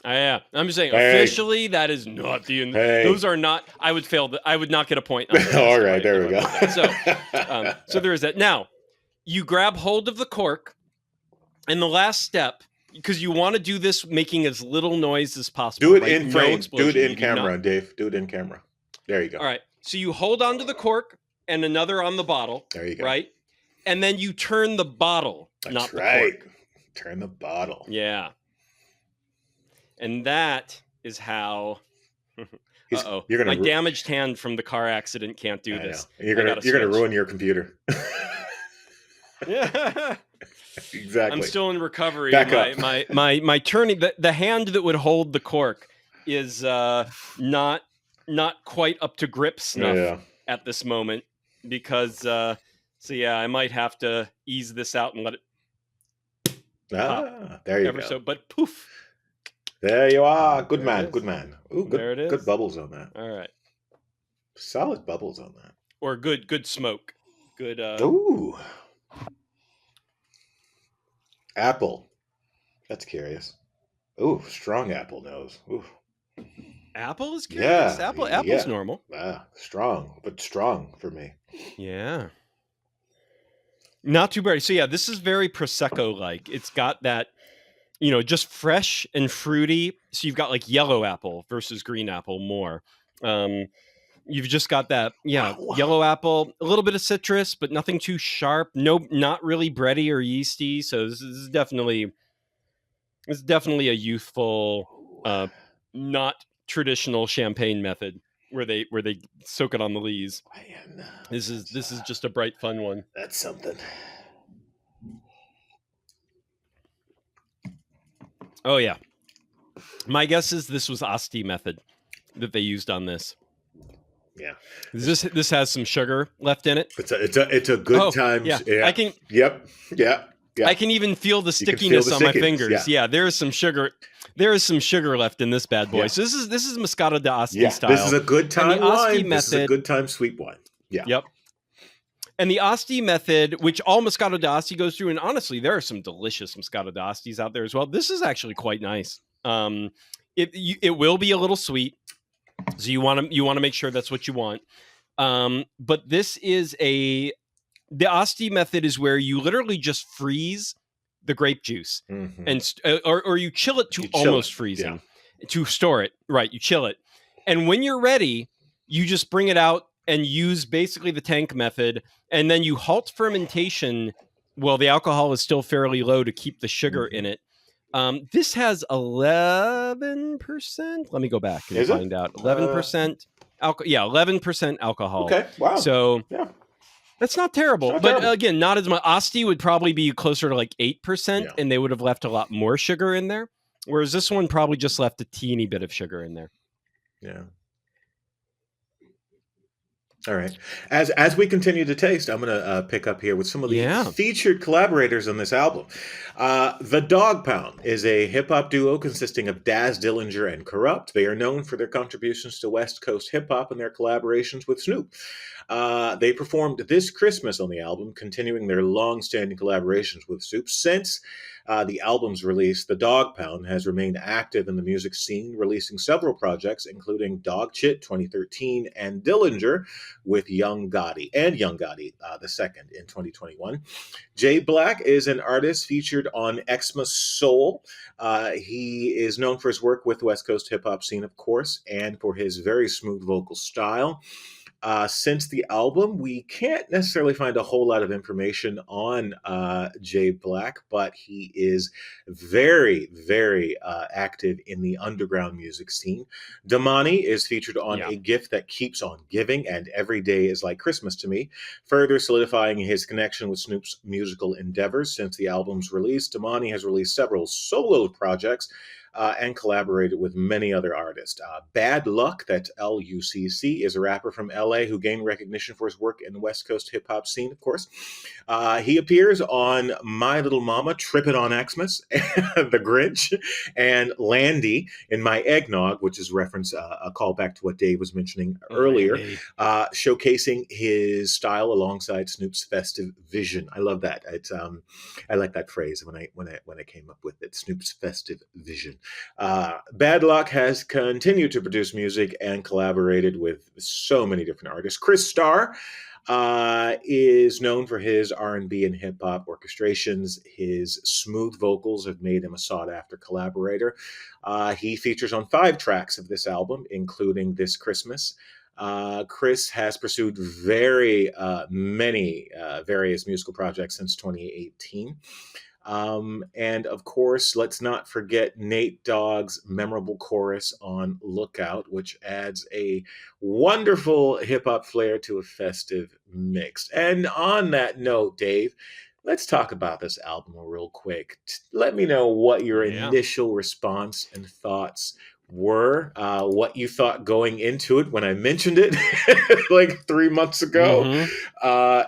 Yeah, I'm just saying. Officially, that is not the. Those are not. I would fail. I would not get a point. All right, there we go. So there is that. Now, you grab hold of the cork, and the last step, because you want to do this making as little noise as possible. Do it in frame. Do it in camera, Dave. Do it in camera. There you go. All right. So you hold onto the cork and another on the bottle. There you go. Right, and then you turn the bottle. That's not right. The cork. Turn the bottle. Yeah. And that is how. My damaged hand from the car accident can't do this. You're gonna ruin your computer. Yeah. Exactly. I'm still in recovery. Back up. My turning, the hand that would hold the cork is not quite up to grip snuff at this moment, because so yeah, I might have to ease this out and let it pop there you ever go. so, but poof. There you are. Good There man. it is. Good man. Ooh, There it is. good bubbles on that. All right. Solid bubbles on that. Or good smoke. Good Ooh. Apple. That's curious. Ooh, strong apple nose. Ooh. Apple is curious. Yeah. Apple's normal. Strong, but strong for me. Yeah. Not too bad. So yeah, this is very Prosecco-like. It's got that, just fresh and fruity. So you've got like yellow apple versus green apple more. You've just got that, yellow apple, a little bit of citrus, but nothing too sharp. No, not really bready or yeasty. So this is definitely a youthful, not traditional champagne method where they soak it on the lees. This is just a bright, fun one. That's something. Oh yeah, my guess is this was Asti method that they used on this. Yeah, this has some sugar left in it. It's a good time. Yeah. I can. Yep. Yeah. I can even feel the stickiness on my fingers. Yeah, there is some sugar. There is some sugar left in this bad boy. Yeah. So this is Moscato d'Asti style. This is a good time wine. This is a good time sweet wine. Yeah. Yep. And the Asti method, which all Moscato d'Asti goes through, and honestly, there are some delicious Moscato d'Astis out there as well. This is actually quite nice. It will be a little sweet, so you want to make sure that's what you want. But this is the Asti method is where you literally just freeze the grape juice, and or you chill it to almost freezing to store it. Right, you chill it, and when you're ready, you just bring it out and use basically the tank method, and then you halt fermentation while the alcohol is still fairly low to keep the sugar in it. This has 11%. Let me go back and find out. 11% alcohol. Yeah, 11% alcohol. Okay, wow. So that's not terrible. Again, not as much. Asti would probably be closer to like 8%, and they would have left a lot more sugar in there. Whereas this one probably just left a teeny bit of sugar in there. Yeah. All right. As we continue to taste, I'm going to pick up here with some of the featured collaborators on this album. The Dog Pound is a hip-hop duo consisting of Daz Dillinger and Corrupt. They are known for their contributions to West Coast hip-hop and their collaborations with Snoop. They performed This Christmas on the album, continuing their long-standing collaborations with Snoop. Since the album's release, the Dog Pound has remained active in the music scene, releasing several projects, including Dog Chit 2013 and Dillinger with Young Gotti the second in 2021. Jay Black is an artist featured on Xmas Soul. He is known for his work with the West Coast hip-hop scene, of course, and for his very smooth vocal style. Since the album, we can't necessarily find a whole lot of information on Jay Black, but he is very, very active in the underground music scene. Damani is featured on A Gift That Keeps On Giving and Every Day Is Like Christmas to Me, further solidifying his connection with Snoop's musical endeavors. Since the album's release, Damani has released several solo projects and collaborated with many other artists. Bad Luck, that's Lucc, is a rapper from LA who gained recognition for his work in the West Coast hip-hop scene, of course. He appears on My Little Mama, Trippin' on Xmas, The Grinch, and Landy in My Eggnog, which is a callback to what Dave was mentioning earlier, showcasing his style alongside Snoop's festive vision. I love that. It's I like that phrase when I came up with it, Snoop's festive vision. Bad Luck has continued to produce music and collaborated with so many different artists. Chris Starr is known for his R&B and hip-hop orchestrations. His smooth vocals have made him a sought-after collaborator. He features on 5 tracks of this album, including This Christmas. Chris has pursued very many various musical projects since 2018. And of course, let's not forget Nate Dogg's memorable chorus on Lookout, which adds a wonderful hip hop flair to a festive mix. And on that note, Dave, let's talk about this album real quick. Let me know what your Yeah. initial response and thoughts were, what you thought going into it when I mentioned it like 3 months ago,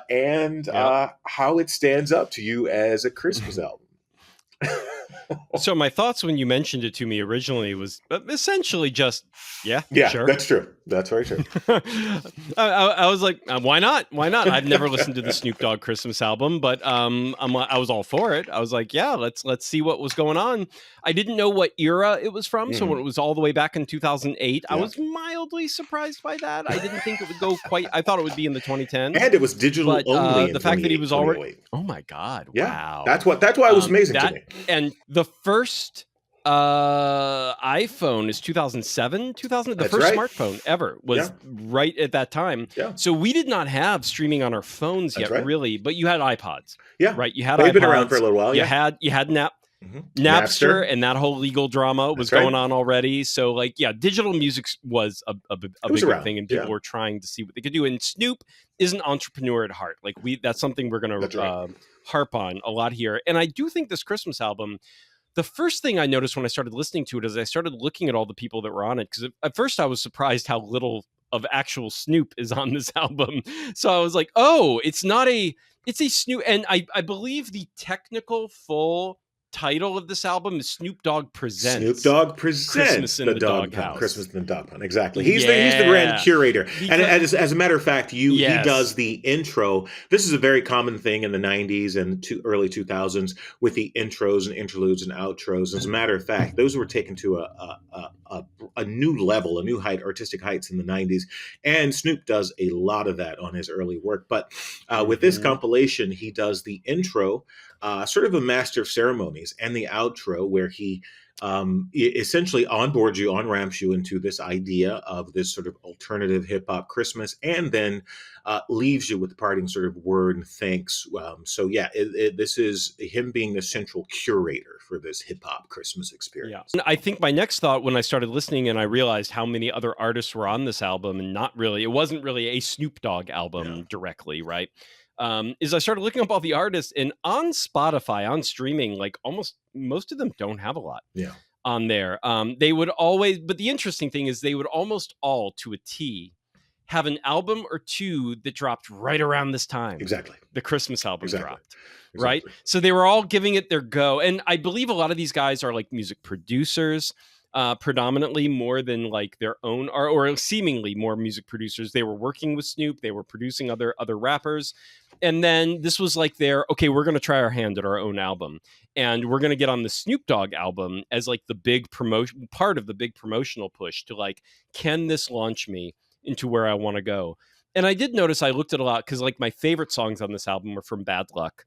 and Yep. how it stands up to you as a Christmas album. So my thoughts when you mentioned it to me originally was essentially just, yeah, Yeah, sure. that's true. That's very true. I was like, why not? Why not? I've never listened to the Snoop Dogg Christmas album, but I was all for it. I was like, yeah, let's see what was going on. I didn't know what era it was from, so when it was all the way back in 2008, I Yeah. was mildly surprised by that. I didn't think it would go quite. I thought it would be in the 2010s, And it was digital but only in the fact that he was already, 2008. oh my god, Yeah, wow, that's why it was amazing to me. and the first iPhone is 2007, 2000. The That's first right. smartphone ever was right at that time. Yeah. So we did not have streaming on our phones That's yet, right. really. But you had iPods, Yeah, right? You had they've iPods. been around for a little while. You Yeah, had Mhm. Napster, and that whole legal drama was That's right. going on already. So like, yeah, digital music was a was bigger around, thing, and people yeah. were trying to see what they could do. And Snoop is an entrepreneur at heart. Like that's something we're going That's to right. harp on a lot here. And I do think this Christmas album, the first thing I noticed when I started listening to it is I started looking at all the people that were on it, because at first I was surprised how little of actual Snoop is on this album. So I was like, oh, it's a Snoop. And I believe the technical full title of this album is Snoop Dogg Presents. Snoop Dogg presents Christmas in the Dog Dogghouse. Christmas in the Dog Pound. Exactly. He's the grand curator. And as a matter of fact, he does the intro. This is a very common thing in the 90s and early 2000s with the intros and interludes and outros. As a matter of fact, those were taken to a new level, a new height, artistic heights in the 90s. And Snoop does a lot of that on his early work. But with this compilation, he does the intro, sort of a master of ceremonies, and the outro, where he essentially onboards you, on-ramps you into this idea of this sort of alternative hip-hop Christmas, and then leaves you with the parting sort of word and thanks. So yeah, this is him being the central curator for this hip-hop Christmas experience. Yeah. I think my next thought when I started listening and I realized how many other artists were on this album, and it wasn't really a Snoop Dogg album directly, right? Is I started looking up all the artists, and on Spotify, on streaming, like almost most of them don't have a lot on there. They would always, but the interesting thing is they would almost all, to a T, have an album or two that dropped right around this time. Exactly. The Christmas album dropped. Exactly. Right? So they were all giving it their go. And I believe a lot of these guys are like music producers, predominantly, more than like their own, or seemingly more music producers. They were working with Snoop. They were producing other rappers. And then this was like okay, we're going to try our hand at our own album. And we're going to get on the Snoop Dogg album as like the big part of the big promotional push to like, can this launch me into where I want to go? And I did notice, I looked at a lot, because like my favorite songs on this album are from Bad Luck.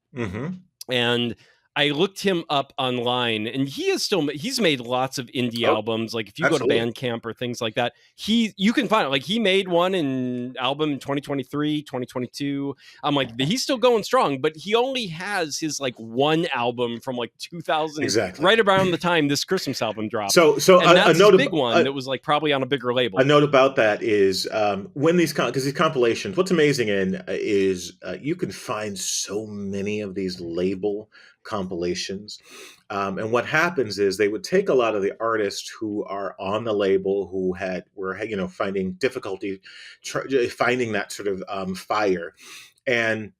And I looked him up online, and he's made lots of indie albums. Like if you go to Bandcamp or things like that, you can find it. Like he made album in 2023, 2022. I'm like, he's still going strong, but he only has his like one album from like 2000, right around the time this Christmas album dropped. So and that's a big one that was like probably on a bigger label. A note about that is when because these compilations, what's amazing is you can find so many of these label compilations, and what happens is they would take a lot of the artists who are on the label who were finding difficulty finding that sort of fire, and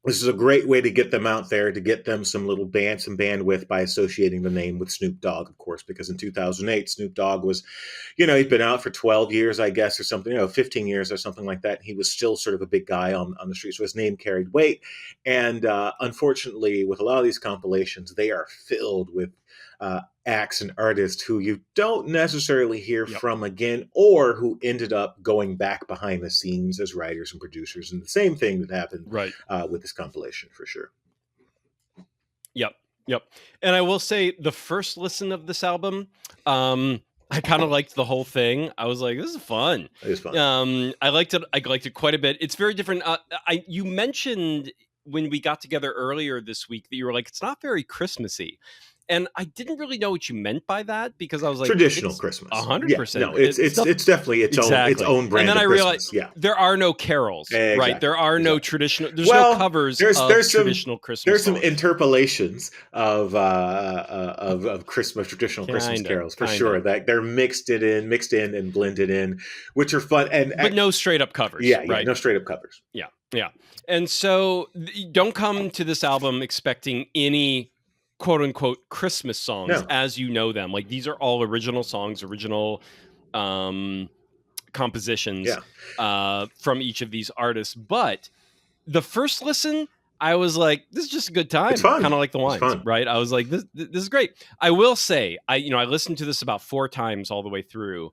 this is a great way to get them out there, to get them some bandwidth by associating the name with Snoop Dogg, of course, because in 2008, Snoop Dogg was, he'd been out for 12 years, I guess, or something, 15 years or something like that. He was still sort of a big guy on the street, so his name carried weight. And unfortunately, with a lot of these compilations, they are filled with acts and artists who you don't necessarily hear from again, or who ended up going back behind the scenes as writers and producers. And the same thing that happened with this compilation, for sure. Yep. And I will say, the first listen of this album, I kind of liked the whole thing. I was like, this is fun. It is fun. I liked it quite a bit. It's very different. You mentioned when we got together earlier this week that you were like, it's not very Christmassy. And I didn't really know what you meant by that because I was like, Traditional it's Christmas. 100%. Yeah, no, it's definitely its own brand. And then of I Christmas. realized there are no carols, right? Exactly, There are no exactly. traditional. There's no covers of traditional Christmas. There's some songs. interpolations of Christmas traditional Christmas carols for sure. That they're mixed in and blended in, which are fun but no straight up covers. Yeah, right? No straight up covers. Yeah. And so don't come to this album expecting any quote unquote Christmas songs as you know them. Like these are all original songs, original compositions from each of these artists. But the first listen, I was like, this is just a good time. It's fun. Kind of like the wines, right? I was like, this is great. I will say, I listened to this about 4 times all the way through.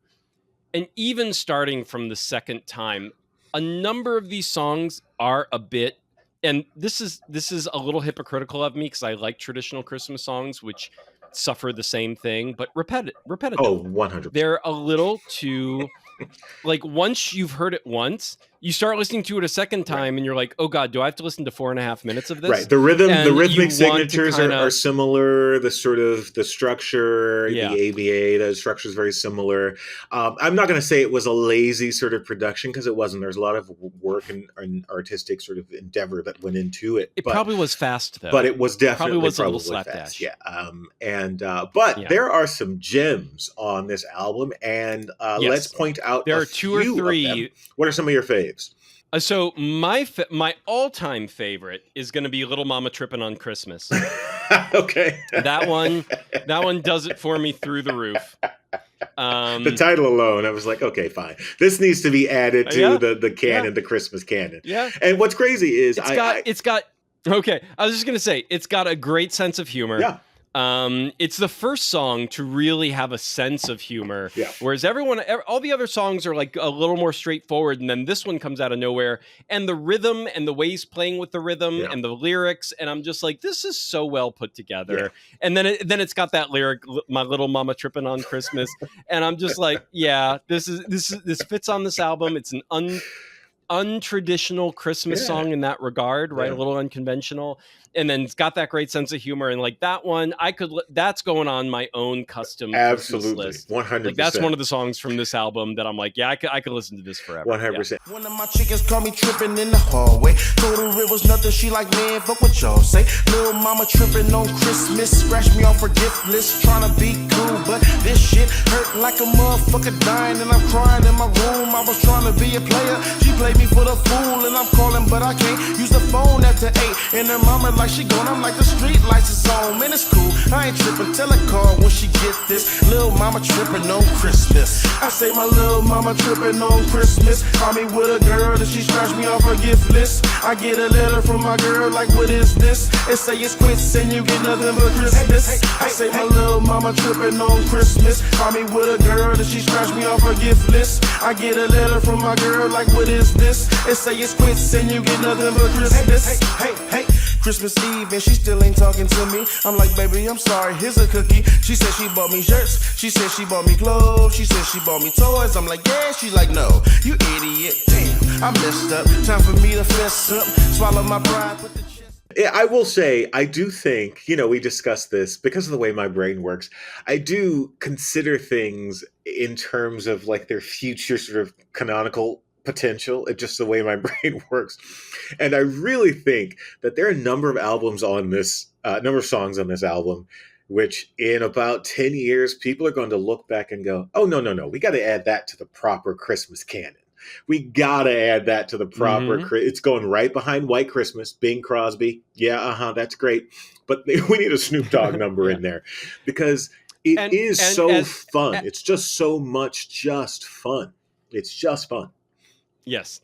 And even starting from the second time, a number of these songs are a bit, and this is a little hypocritical of me because I like traditional Christmas songs, which suffer the same thing, but repetitive. Oh, 100%. They're a little too, like once you've heard it once, you start listening to it a second time and you're like, oh God, do I have to listen to 4.5 minutes of this? Right. The rhythmic signatures are similar. The sort of the structure, the ABA, the structure is very similar. I'm not going to say it was a lazy sort of production because it wasn't. There's a lot of work and artistic sort of endeavor that went into it. It probably was fast though. But it was definitely probably a little slapdash. Yeah. But there are some gems on this album, and let's point out there are 2 or 3. What are some of your faves? So my all-time favorite is going to be Little Mama Trippin' on Christmas. Okay. That one does it for me through the roof. The title alone, I was like, okay, fine. This needs to be added to the canon, the Christmas canon. Yeah. And what's crazy is it's got okay. I was just gonna say it's got a great sense of humor. Yeah. It's the first song to really have a sense of humor. Yeah. Whereas all the other songs are like a little more straightforward, and then this one comes out of nowhere. And the rhythm and the way he's playing with the rhythm and the lyrics, and I'm just like, this is so well put together. Yeah. And then it's got that lyric, "My Little Mama Trippin' on Christmas," and I'm just like, yeah, this fits on this album. It's an untraditional Christmas song in that regard, right? A little unconventional. And then it's got that great sense of humor. And like that one, that's going on my own custom Christmas list. 100%. Like that's one of the songs from this album that I'm like, yeah, I could listen to this forever. 100%. Yeah. One of my chickens caught me tripping in the hallway. Told her it was nothing. She like, man, fuck what y'all say. Little mama tripping on Christmas. Scratched me off her gift list. Trying to be cool, but this shit hurt like a motherfucker dying. And I'm crying in my room. I was trying to be a player. She played me for the fool. And I'm calling, but I can't use the phone after 8. And her mama like she gone, I'm like the street lights is on, man, it's cool. I ain't tripping, tell her call when she get this. Little mama tripping on Christmas. I say my little mama tripping on Christmas. Call me with a girl that she scratched me off her gift list. I get a letter from my girl like, what is this? It say it's quits and you get nothing but Christmas. I say my little mama tripping on Christmas. Call me with a girl that she scratched me off her gift list. I get a letter from my girl like, what is this? It say it's quits and you get nothing but Christmas. Hey. Christmas Eve and she still ain't talking to me. I'm like, baby, I'm sorry, here's a cookie. She said she bought me shirts. She said she bought me clothes. She said she bought me toys. I'm like, yeah. She's like, no, you idiot. Damn, I messed up. Time for me to fess up. Swallow my pride, put the chest. Yeah, I will say, I do think, we discussed this because of the way my brain works. I do consider things in terms of like their future sort of canonical potential. It's just the way my brain works. And I really think that there are a number of songs on this album, which in about 10 years, people are going to look back and go, oh, no, we got to add that to the proper Christmas canon. We got to add that to the proper, it's going right behind White Christmas, Bing Crosby. Yeah, that's great. But we need a Snoop Dogg number in there because it is so fun. It's just so much just fun. It's just fun. Yes.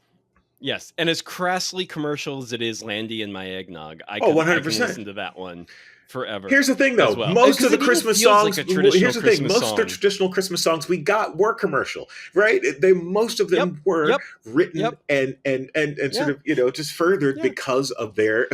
And as crassly commercial as it is, Landy and My Eggnog, I 100%. can listen to that one forever. Here's the thing, though. Well. Most of the Christmas songs, like here's the thing. Most of the traditional Christmas songs we got were commercial, right? Most of them were written and sort of, just furthered because of their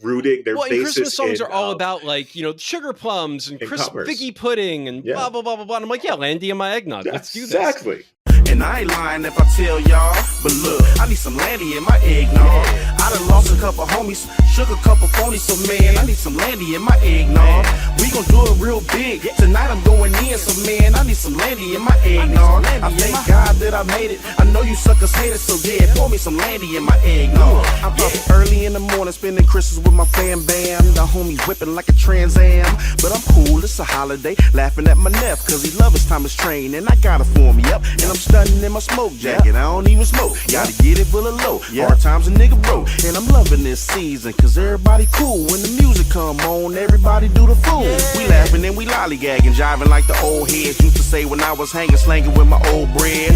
rooting, their basis. Christmas songs are all about like, sugar plums and crisp figgy pudding and blah, blah, blah, blah, blah. And I'm like, Landy and My Eggnog. Let's do this. Exactly. And I ain't lying if I tell y'all, but look, I need some Landy in my eggnog. I done lost a couple homies, shook a couple phonies, so man, I need some Landy in my eggnog. We gon' do it real big, tonight I'm going in, so man, I need some Landy in my eggnog. I thank God that I made it, I know you suckers hate it, so yeah, pour me some Landy in my eggnog. I'm up early in the morning, spending Christmas with my fam bam. The homies whipping like a Trans Am, but I'm cool, it's a holiday, laughing at my nephew, cause he love his time is train, and I gotta form me up, and I'm stunning in my smoke jacket, I don't even smoke, gotta get it full of low, hard times a nigga broke, and I'm loving this season, cause everybody cool, when the music come on, everybody do the fool, we laughing and we lollygagging, jiving like the old heads used to say when I was hanging, slanging with my old bread.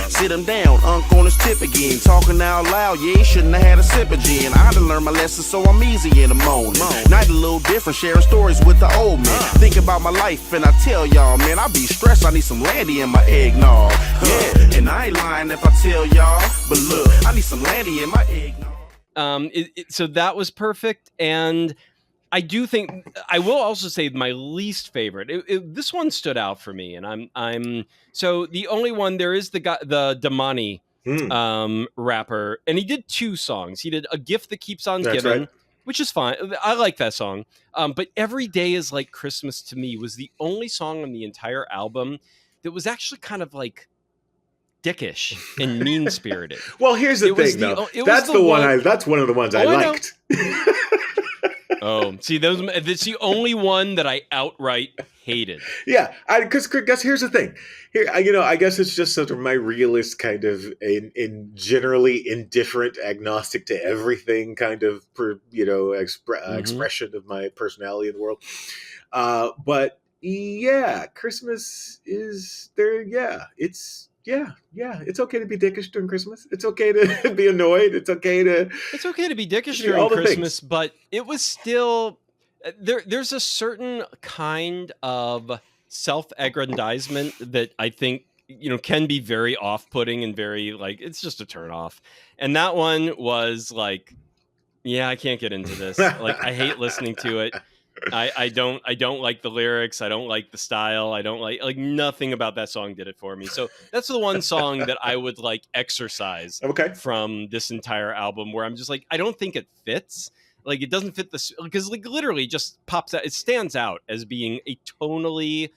Sit him down, unk on his tip again, talking out loud, yeah, he shouldn't have had a sip of gin, I done learned my lesson, so I'm easy in the morning, night a little different, sharing stories with the old man, think about my life, and I tell y'all, man, I be stressed, I need some Landy in my eggnog, yeah, and I ain't lying if I tell y'all, but look, I need some Landy in my eggnog. So that was perfect, and I do think I will also say my least favorite. This one stood out for me, and I'm so the only one there is the guy, the Damani rapper, and he did 2 songs. He did A Gift That Keeps On Giving, right. which is fine. I like that song. But Every Day Is Like Christmas to Me was the only song on the entire album that was actually kind of like dickish and mean spirited. Well, here's the thing, though. That's the one. That's one of the ones I liked. Oh, see, that's the only one that I outright hated. Yeah, because here's the thing. Here, I guess it's just sort of my realist kind of in generally indifferent, agnostic to everything kind of expression of my personality in the world. But yeah, Christmas is there. Yeah, it's okay to be dickish during Christmas. It's okay to be annoyed. It's okay to be dickish during Christmas, but it was still there's a certain kind of self-aggrandizement that I think can be very off-putting and very like it's just a turn off. And that one was like, yeah, I can't get into this. Like I hate listening to it. I don't like the lyrics. I don't like the style. I don't like nothing about that song did it for me. So that's the one song that I would like exercise from this entire album where I'm just like, I don't think it fits. Like it doesn't fit this because like literally just pops out. It stands out as being a tonally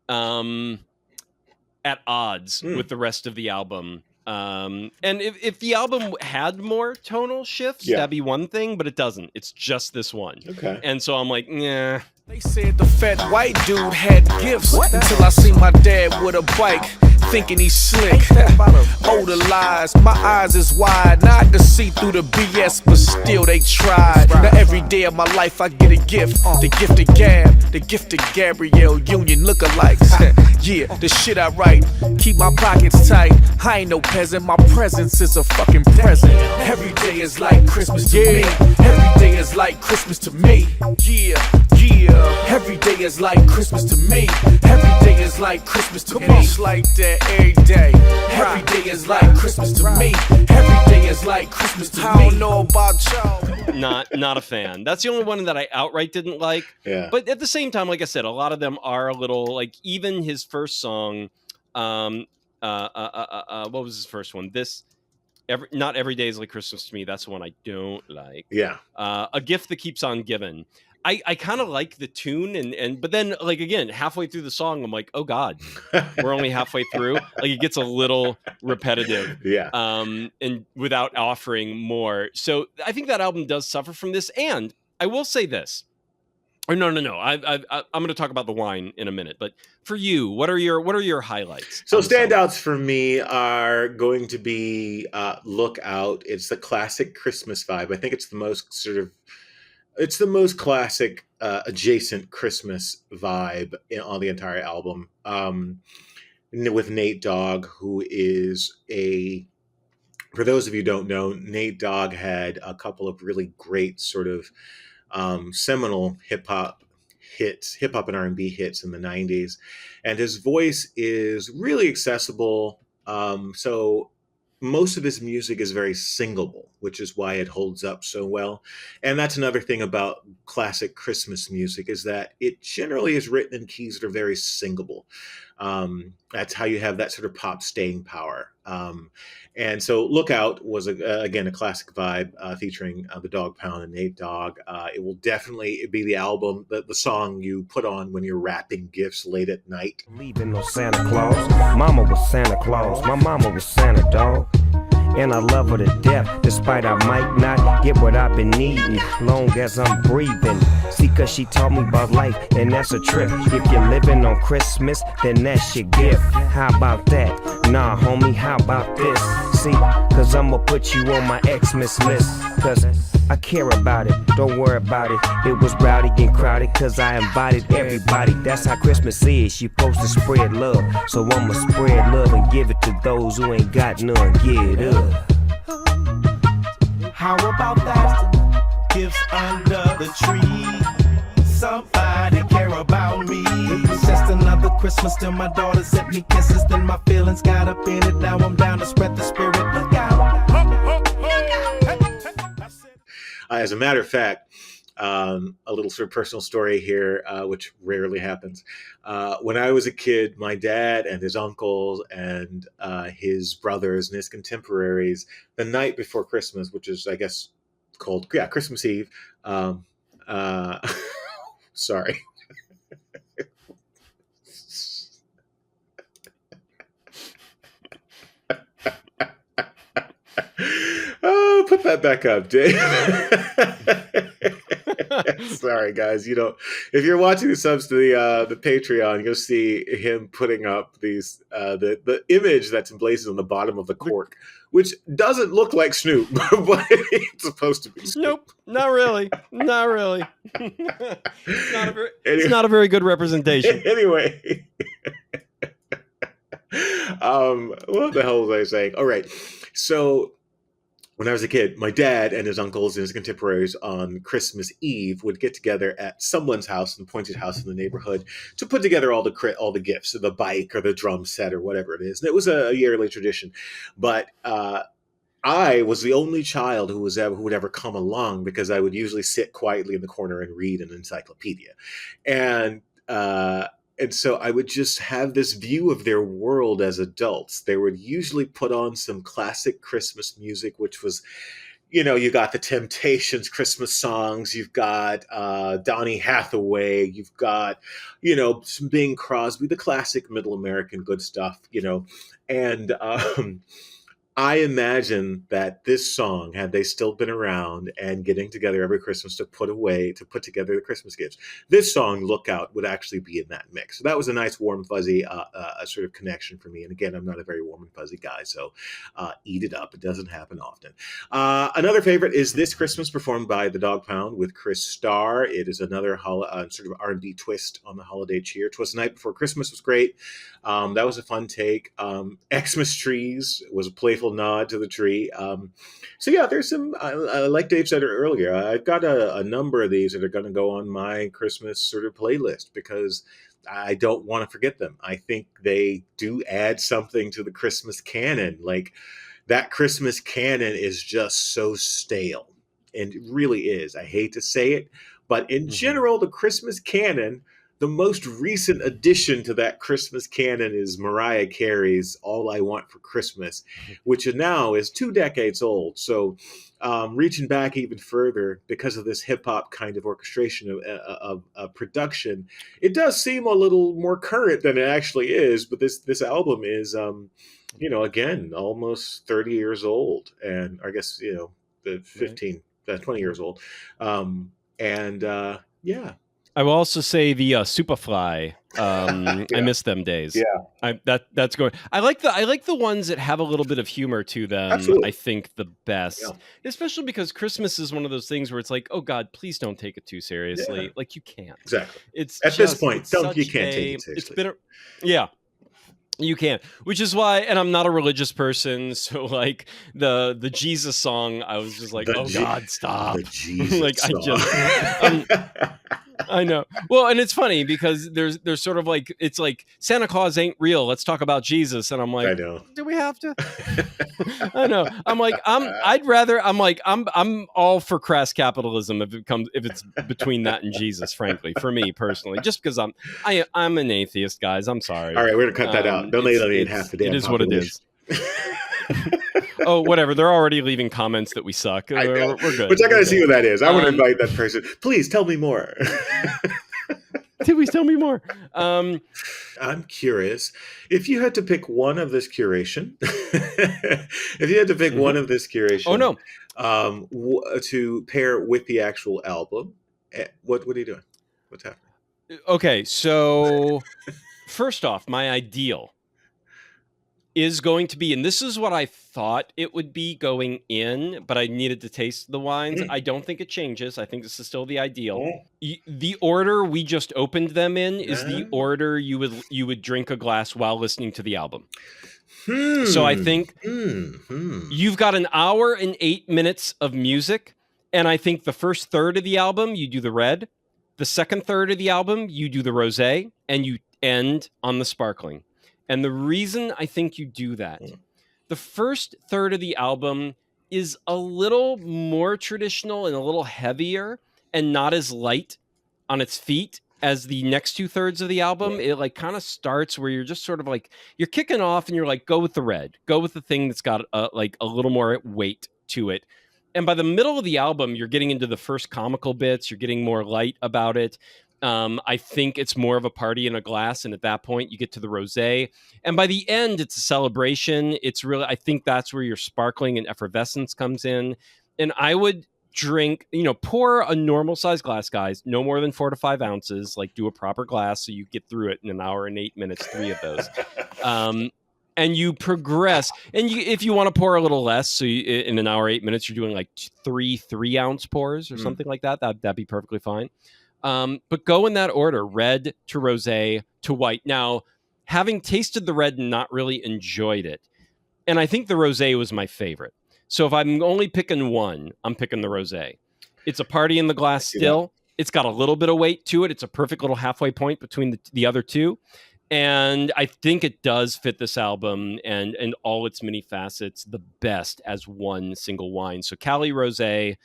at odds with the rest of the album. And if the album had more tonal shifts, that'd be one thing, but it doesn't. It's just this one. Okay. And so I'm like, nah. They said the fat white dude had gifts until I seen my dad with a bike, thinking he's slick. Older lies, my eyes is wide. Now I can see through the BS, but still they tried. Now every day of my life I get a gift. The gift of Gab, the gift of Gabrielle Union lookalikes. Yeah, the shit I write, keep my pockets tight. I ain't no peasant, my presence is a fucking present. Every day is like Christmas to me. Every day is like Christmas to me. Yeah. Every day is like Christmas to me. Every day is like Christmas to me. It's like that every day. Every day is like Christmas to me. Every day is like Christmas to me. I don't know about y'all. Not a fan. That's the only one that I outright didn't like. Yeah. But at the same time, like I said, a lot of them are a little like even his first song. What was his first one? Not Every Day Is Like Christmas to Me. That's the one I don't like. Yeah. A Gift That Keeps On Giving. I kind of like the tune but then like again halfway through the song I'm like, oh god, we're only halfway through. Like it gets a little repetitive. Yeah. And without offering more. So I think that album does suffer from this. And I will say this. Or no. I'm going to talk about the wine in a minute. But for you, what are your highlights? So standouts for me are going to be Lookout. It's the classic Christmas vibe. I think it's the most classic adjacent Christmas vibe on the entire album. With Nate Dogg, who is for those of you who don't know, Nate Dogg had a couple of really great sort of seminal hip hop and R&B hits in the 90s. And his voice is really accessible. So most of his music is very singable, which is why it holds up so well. And that's another thing about classic Christmas music is that it generally is written in keys that are very singable. That's how you have that sort of pop staying power. And so Lookout was, again, a classic vibe featuring the Dog Pound and Nate Dogg. It will definitely be the album, the song you put on when you're wrapping gifts late at night. Believing no Santa Claus. Mama was Santa Claus. My mama was Santa, dog. And I love her to death, despite I might not get what I've been needing, long as I'm breathing. See, cause she taught me about life, and that's a trip. If you're living on Christmas, then that's your gift. How about that? Nah, homie, how about this? See, cause I'ma put you on my Xmas list, cause I care about it, don't worry about it. It was rowdy and crowded, cause I invited everybody. That's how Christmas is, you supposed to spread love. So I'ma spread love and give it to those who ain't got none, get up. How about that? Gifts under the tree. Somebody care about me. It was just another Christmas till my daughter sent me kisses. Then my feelings got up in it. Now I'm down to spread the spirit. Look out. As a matter of fact, a little sort of personal story here, which rarely happens. When I was a kid, my dad and his uncles and his brothers and his contemporaries, the night before Christmas, which is, I guess, called, Christmas Eve. Sorry. Oh, put that back up, Dave. Sorry, guys. If you're watching the subs to the Patreon, you'll see him putting up these the image that's emblazoned on the bottom of the cork, which doesn't look like Snoop, but it's supposed to be Snoop. Nope, not really. Not really. It's not a very good representation. Anyway. What the hell was I saying? All right. So when I was a kid, my dad and his uncles and his contemporaries on Christmas Eve would get together at someone's house, an appointed house in the neighborhood, to put together all the gifts, the bike or the drum set or whatever it is. And it was a yearly tradition. But I was the only child who would ever come along because I would usually sit quietly in the corner and read an encyclopedia. And so I would just have this view of their world as adults. They would usually put on some classic Christmas music, which was, you got the Temptations Christmas songs. You've got Donny Hathaway. You've got, some Bing Crosby, the classic middle American good stuff, And I imagine that this song, had they still been around and getting together every Christmas to put together the Christmas gifts, this song, Lookout, would actually be in that mix. So that was a nice, warm, fuzzy sort of connection for me. And again, I'm not a very warm and fuzzy guy, so eat it up. It doesn't happen often. Another favorite is This Christmas, performed by the Dog Pound with Chris Starr. It is another sort of R&B twist on the holiday cheer. 'Twas the Night Before Christmas was great. That was a fun take. Xmas Trees was a playful nod to the tree. So yeah, there's some, like Dave said earlier, I've got a number of these that are going to go on my Christmas sort of playlist because I don't want to forget them. I think they do add something to the Christmas canon. Like, that Christmas canon is just so stale. And it really is. I hate to say it, but in general, the Christmas canon, the most recent addition to that Christmas canon is Mariah Carey's All I Want for Christmas, which now is 2 decades old. So reaching back even further, because of this hip-hop kind of orchestration of production, it does seem a little more current than it actually is. But this album is, again, almost 30 years old. And I guess, the 20 years old. Yeah. I will also say the Superfly. I miss them days. Yeah, that's going. I like the ones that have a little bit of humor to them. Absolutely. I think the best, especially because Christmas is one of those things where it's like, oh God, please don't take it too seriously. Yeah. Like, you can't. Exactly. It's at this point, you can't take it seriously. It's been you can't, which is why, and I'm not a religious person, so like the Jesus song, I was just like, God, stop! The Jesus like song. I just, I know. Well, and it's funny because there's sort of like, it's like Santa Claus ain't real. Let's talk about Jesus. And I'm like, I know. do we have to? I know. I'm like, I'm all for crass capitalism if it's between that and Jesus, frankly, for me personally, just because I'm an atheist, guys. I'm sorry. All right, we're gonna cut that out. Don't alienate half the damn It is population. what it is. Oh, whatever. They're already leaving comments that we suck. We're good. Which I gotta see good. who that is. I want to invite that person. Please tell me more. Please tell me more. I'm curious if you had to pick one of this curation. If you had to pick one of this curation. Oh no. To pair with the actual album, what are you doing? What's happening? Okay, so first off, my ideal is going to be, and this is what I thought it would be going in, but I needed to taste the wines. I don't think it changes. I think this is still the ideal. The order we just opened them in is the order you would drink a glass while listening to the album. So I think you've got an hour and 8 minutes of music, and I think the first third of the album you do the red, the second third of the album you do the rosé, and you end on the sparkling. And the reason I think you do that, the first third of the album is a little more traditional and a little heavier and not as light on its feet as the next 2/3 of the album. It like kind of starts where you're just sort of like, you're kicking off and you're like, go with the red, go with the thing that's got like a little more weight to it. And by the middle of the album, you're getting into the first comical bits. You're getting more light about it. I think it's more of a party in a glass. And at that point, you get to the rosé. And by the end, it's a celebration. It's really, I think that's where your sparkling and effervescence comes in. And I would drink, pour a normal size glass, guys, no more than 4 to 5 ounces, like do a proper glass so you get through it in an hour and 8 minutes, 3 of those. And you progress. And if you want to pour a little less, so in an hour, 8 minutes, you're doing like 3 3-ounce pours or something like that. That'd be perfectly fine. But go in that order, red to rosé to white. Now, having tasted the red and not really enjoyed it, and I think the rosé was my favorite. So if I'm only picking one, I'm picking the rosé. It's a party in the glass still. It's got a little bit of weight to it. It's a perfect little halfway point between the other two. And I think it does fit this album and all its many facets the best as one single wine. So Cali Rosé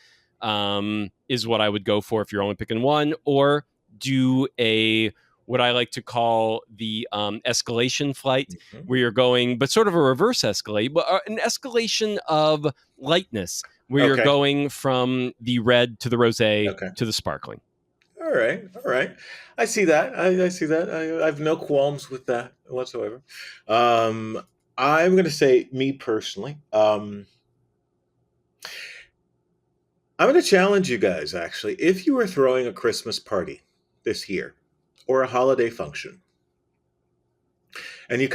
is what I would go for if you're only picking one, or do what I like to call the escalation flight, where you're going, but sort of a reverse escalate, but an escalation of lightness, where you're going from the red to the rosé to the sparkling. All right. I see that. I see that. I have no qualms with that whatsoever. I'm going to say, me personally, I'm going to challenge you guys, actually. If you were throwing a Christmas party this year or a holiday function, and you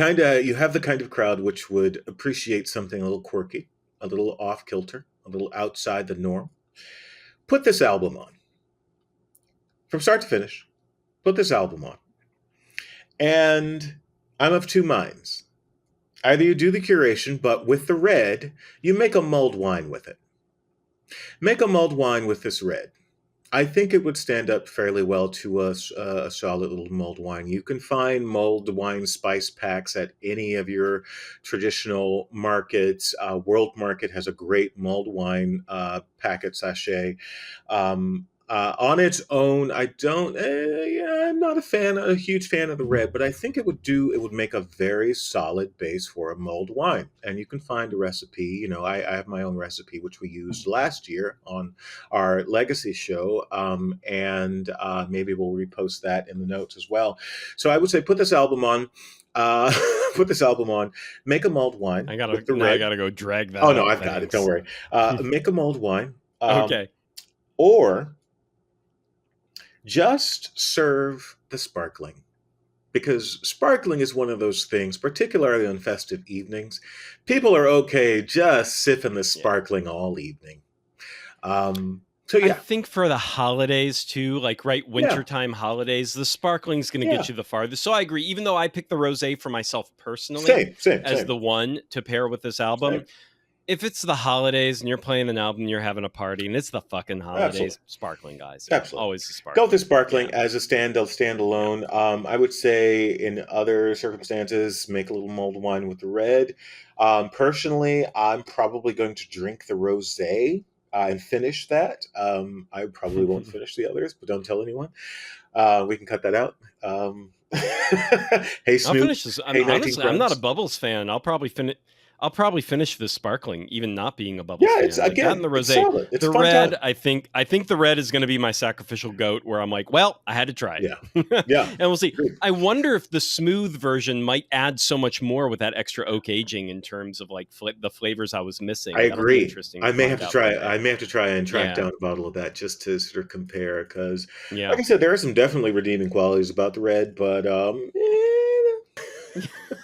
have the kind of crowd which would appreciate something a little quirky, a little off kilter, a little outside the norm, put this album on. From start to finish, put this album on. And I'm of two minds. Either you do the curation, but with the red, you make a mulled wine with it. Make a mulled wine with this red. I think it would stand up fairly well to a solid little mulled wine. You can find mulled wine spice packs at any of your traditional markets. World Market has a great mulled wine packet sachet. On its own, I'm not a huge fan of the red, but I think it would make a very solid base for a mulled wine. And you can find a recipe. I have my own recipe, which we used last year on our Legacy show. And maybe we'll repost that in the notes as well. So I would say put this album on. Make a mulled wine. I gotta go drag that. Oh no, I've got it. Don't worry. Make a mulled wine. Okay. Or just serve the sparkling, because sparkling is one of those things, particularly on festive evenings. People are okay just sipping the sparkling all evening. So yeah, I think for the holidays too, like wintertime holidays, the sparkling's going to get you the farthest. So I agree. Even though I picked the rosé for myself personally same. as the one to pair with this album, if it's the holidays and you're playing an album, you're having a party, and it's the fucking holidays, Absolutely. sparkling, guys. Absolutely. Always the Go with sparkling. the sparkling Yeah. as a standalone. I would say in other circumstances, make a little mulled wine with the red. Personally, I'm probably going to drink the rosé and finish that. I probably won't finish the others, but don't tell anyone. We can cut that out. Hey, I'll Snoop. finish this. Hey, 19 Honestly, I'm not a Friends. Bubbles fan. I'll probably finish the sparkling, even not being a Bubbles Yeah, fan. it's Like that again, and the it's rosé. solid. It's The a fun red, time. I think the red is going to be my sacrificial goat, where I'm like, well, I had to try it. Yeah, yeah. And we'll see. Agreed. I wonder if the smooth version might add so much more with that extra oak aging in terms of like the flavors I was missing. I That'll be agree. interesting I may find have to out try. one day. I may have to try and track Yeah. down a bottle of that just to sort of compare. Because, Yeah. like I said, there are some definitely redeeming qualities about the red, but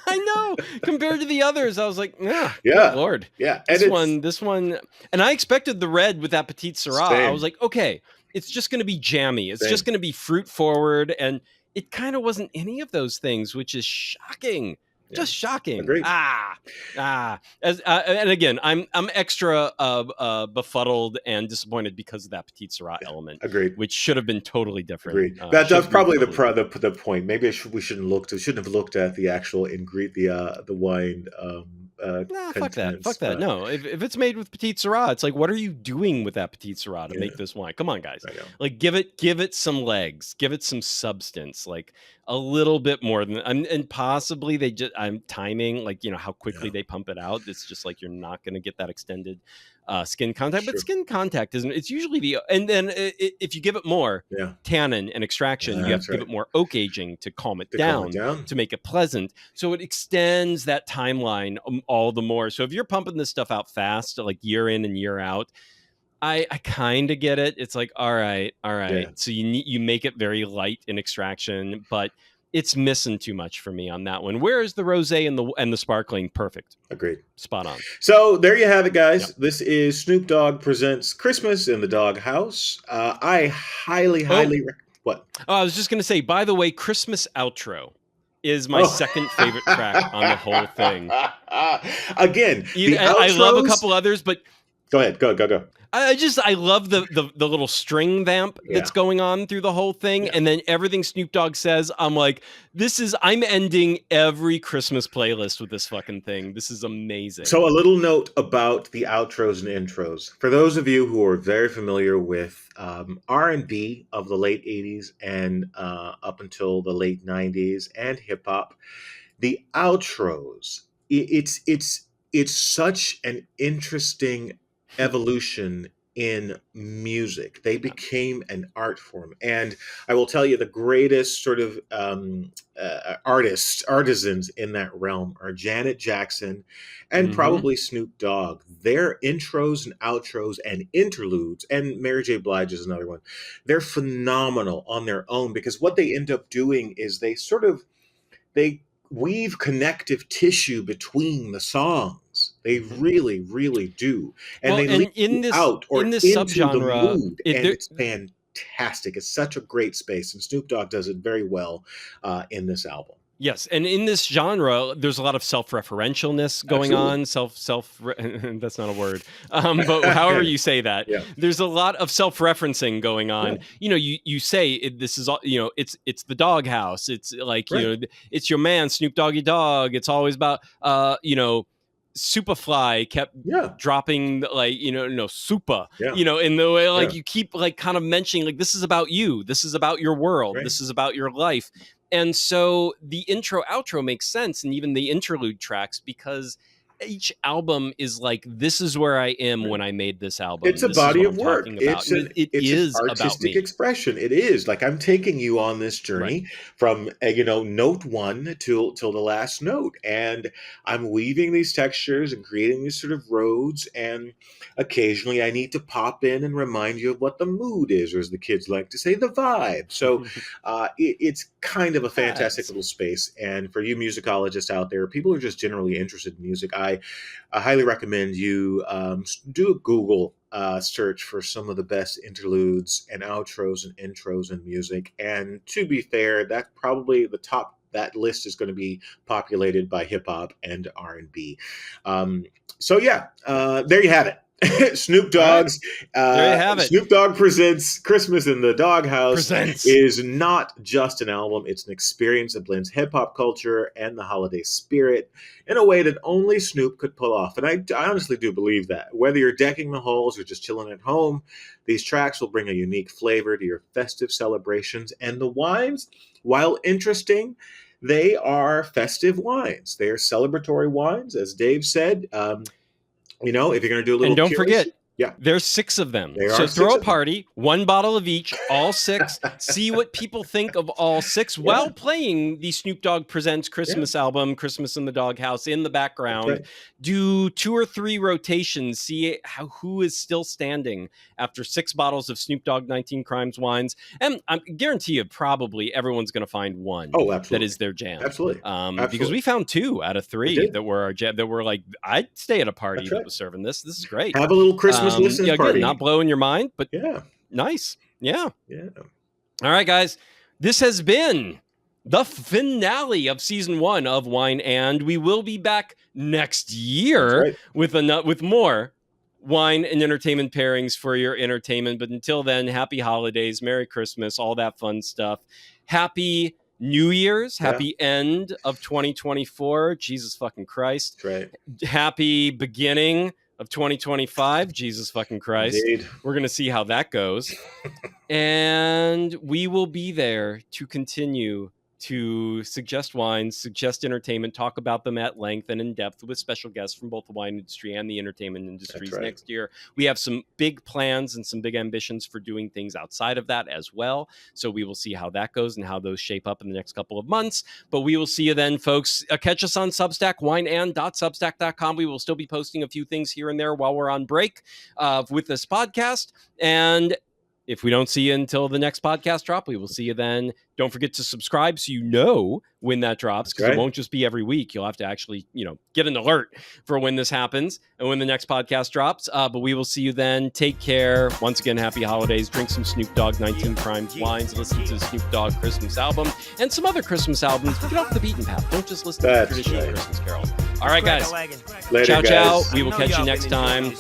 I know. Compared to the others, I was like, Yeah. good Lord. yeah, and This one, and I expected the red with that Petite Syrah. I Same. was like, okay, it's just going to be jammy. It's Same. just going to be fruit forward, and it kind of wasn't any of those things, which is shocking. Just shocking. Agreed. And again, I'm extra befuddled and disappointed because of that Petite Syrah element, Agreed. which should have been totally different. Agreed. Should That's have been probably totally the point. Maybe we shouldn't have looked at the actual ingredient, the wine. Nah, fuck that. contents, Fuck that. but No, if it's made with Petite Syrah, it's like, what are you doing with that Petite Syrah to make this wine? Come on, guys. I know. Like, give it some legs, give it some substance, like a little bit more than, and possibly I'm timing, like, how quickly they pump it out. It's just like, you're not going to get that extended skin contact, but Sure. skin contact isn't, it's usually and then if you give it more tannin and extraction, you have That's to give right. it more oak aging to calm it To calm it down, down. to make it pleasant. So it extends that timeline all the more. So if you're pumping this stuff out fast, like year in and year out, I kind of get it. It's like, all right. Yeah. So you make it very light in extraction, but it's missing too much for me on that one. Whereas the rosé and the sparkling, perfect. Agreed. Spot on. So there you have it, guys. Yep. This is Snoop Dogg presents Christmas in the Dogghouse. I highly what? Oh, I was just gonna say, by the way, Christmas outro is my second favorite track on the whole thing. Again, I love a couple others, but go ahead. Go. I love the little string vamp that's going on through the whole thing, and then everything Snoop Dogg says, I'm like, I'm ending every Christmas playlist with this fucking thing. This is amazing. So a little note about the outros and intros. For those of you who are very familiar with R&B of the late 80s and up until the late 90s and hip hop, the outros, it's such an interesting evolution in music. They became an art form, and I will tell you, the greatest sort of artisans in that realm are Janet Jackson and probably Snoop Dogg. Their intros and outros and interludes, and Mary J. Blige is another one, they're phenomenal on their own, because what they end up doing is they weave connective tissue between the songs. They really, really do, and they lead you out or into subgenre, the mood, and it's fantastic. It's such a great space, and Snoop Dogg does it very well in this album. Yes, and in this genre, there's a lot of self-referentialness going on. That's not a word, but however you say that, there's a lot of self-referencing going on. You say this is all. It's the Dogghouse. It's like it's your man Snoop Doggy Dogg. It's always about Superfly kept dropping super, in the way you keep kind of mentioning this is about you. This is about your world. Right. This is about your life. And so the intro outro makes sense, and even the interlude tracks, because each album is like, this is where I am when I made this album. It's a body of work. It's an artistic about me. Expression. It is like, I'm taking you on this journey from note one till the last note, and I'm weaving these textures and creating these sort of roads, and occasionally I need to pop in and remind you of what the mood is, or as the kids like to say, the vibe. So it's kind of a fantastic little space. And for you musicologists out there, people are just generally interested in music, I highly recommend you do a Google search for some of the best interludes and outros and intros in music. And to be fair, that's probably the top that list is going to be populated by hip hop and R&B. So yeah, there you have it. Snoop Dogg's There you have it. Snoop Dogg Presents Christmas in the Dogghouse Presents. is not just an album, it's an experience that blends hip-hop culture and the holiday spirit in a way that only Snoop could pull off. And I honestly do believe that. Whether you're decking the halls or just chilling at home, these tracks will bring a unique flavor to your festive celebrations. And the wines, while interesting, they are festive wines. They are celebratory wines, as Dave said. You know, if you're going to do a little, and don't forget, yeah, there's 6 of them. There So are throw 6 a of them. party, 1 bottle of each, all 6. See what people think of all 6 while playing the Snoop Dogg Presents Christmas album, Christmas in the Dogghouse, in the background. Right. Do 2 or 3 rotations. See who is still standing after 6 bottles of Snoop Dogg 19 Crimes wines. And I guarantee you, probably everyone's going to find one that is their jam. Absolutely. Because we found 2 out of 3 that were our jam. That were like, I'd stay at a party That's that right. was serving this. This is great. Have a little Christmas listening again, party. not blowing your mind, but Yeah. nice. Yeah. Yeah. All right, guys. This has been the finale of season 1 of Wine And. We will be back next year with more wine and entertainment pairings for your entertainment. But until then, happy holidays, Merry Christmas, all that fun stuff. Happy New Year's, happy end of 2024. Jesus fucking Christ. Right. Happy beginning of 2025. Jesus fucking Christ. Indeed. We're going to see how that goes. And we will be there to continue to suggest wines, suggest entertainment, talk about them at length and in depth with special guests from both the wine industry and the entertainment industries next year. We have some big plans and some big ambitions for doing things outside of that as well. So we will see how that goes and how those shape up in the next couple of months. But we will see you then, folks. Catch us on Substack, wineand.substack.com. We will still be posting a few things here and there while we're on break with this podcast. And if we don't see you until the next podcast drop, we will see you then. Don't forget to subscribe so you know when that drops, because it won't just be every week. You'll have to actually, get an alert for when this happens and when the next podcast drops. But we will see you then. Take care. Once again, happy holidays. Drink some Snoop Dogg 19 Crimes wines. Listen to the Snoop Dogg Christmas album and some other Christmas albums. Get off the beaten path. Don't just listen to the traditional Christmas carols. All right, guys. Later, ciao, guys. ciao. We will catch you next time.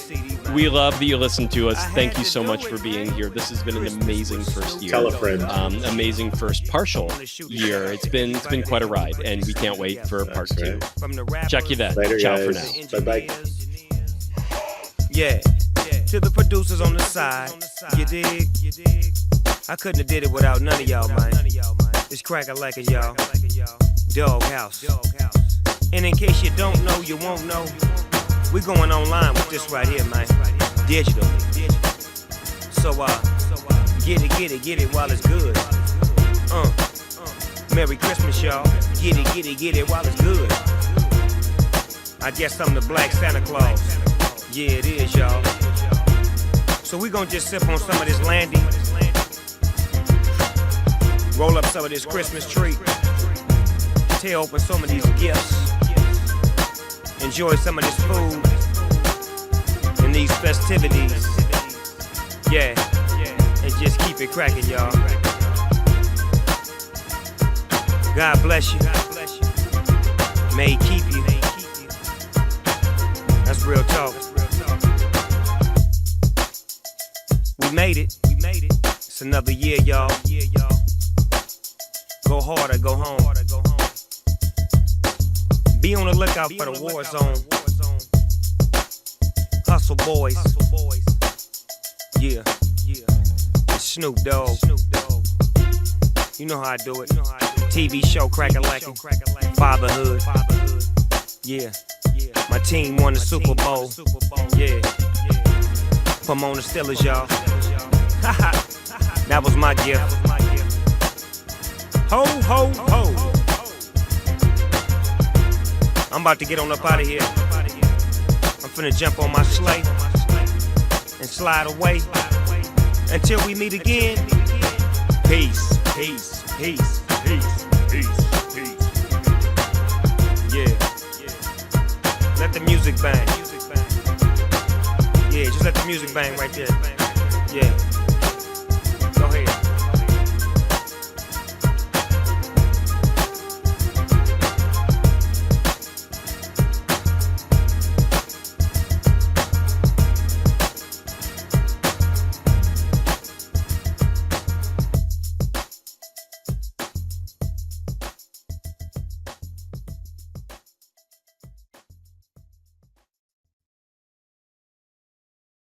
We love that you listen to us. Thank you so much for being here. This has been an amazing first year. Tell a friend. Amazing first partial year. It's been quite a ride, and we can't wait for part 2. Check you then. Later, Ciao guys. for now. Bye-bye. Yeah, to the producers on the side, you dig? I couldn't have did it without none of y'all, man. It's crackin' like it, y'all. Dogghouse. And in case you don't know, you won't know. We going online with this right here, man. Digital. So, get it while it's good. Merry Christmas, y'all. Get it while it's good. I guess I'm the Black Santa Claus. Yeah, it is, y'all. So we gonna just sip on some of this landy. Roll up some of this Christmas tree. Tear open some of these gifts. Enjoy some of this food and these festivities. Yeah, and just keep it cracking, y'all. God bless you. May He keep you. That's real talk. We made it. It's another year, y'all. Go hard or go home. Be on the lookout for the war zone. Hustle boys. Yeah. It's Snoop Dogg. You know how I do it. TV show crack-a-lackin'. Fatherhood. Yeah. My team won the Super Bowl. Yeah. Pomona Steelers, y'all. That was my gift. Ho, ho, ho. I'm about to get on up out of here. I'm finna jump on my sleigh and slide away until we meet again. Peace, peace, peace, peace, peace, peace. Yeah. Let the music bang. Yeah, just let the music bang right there. Yeah.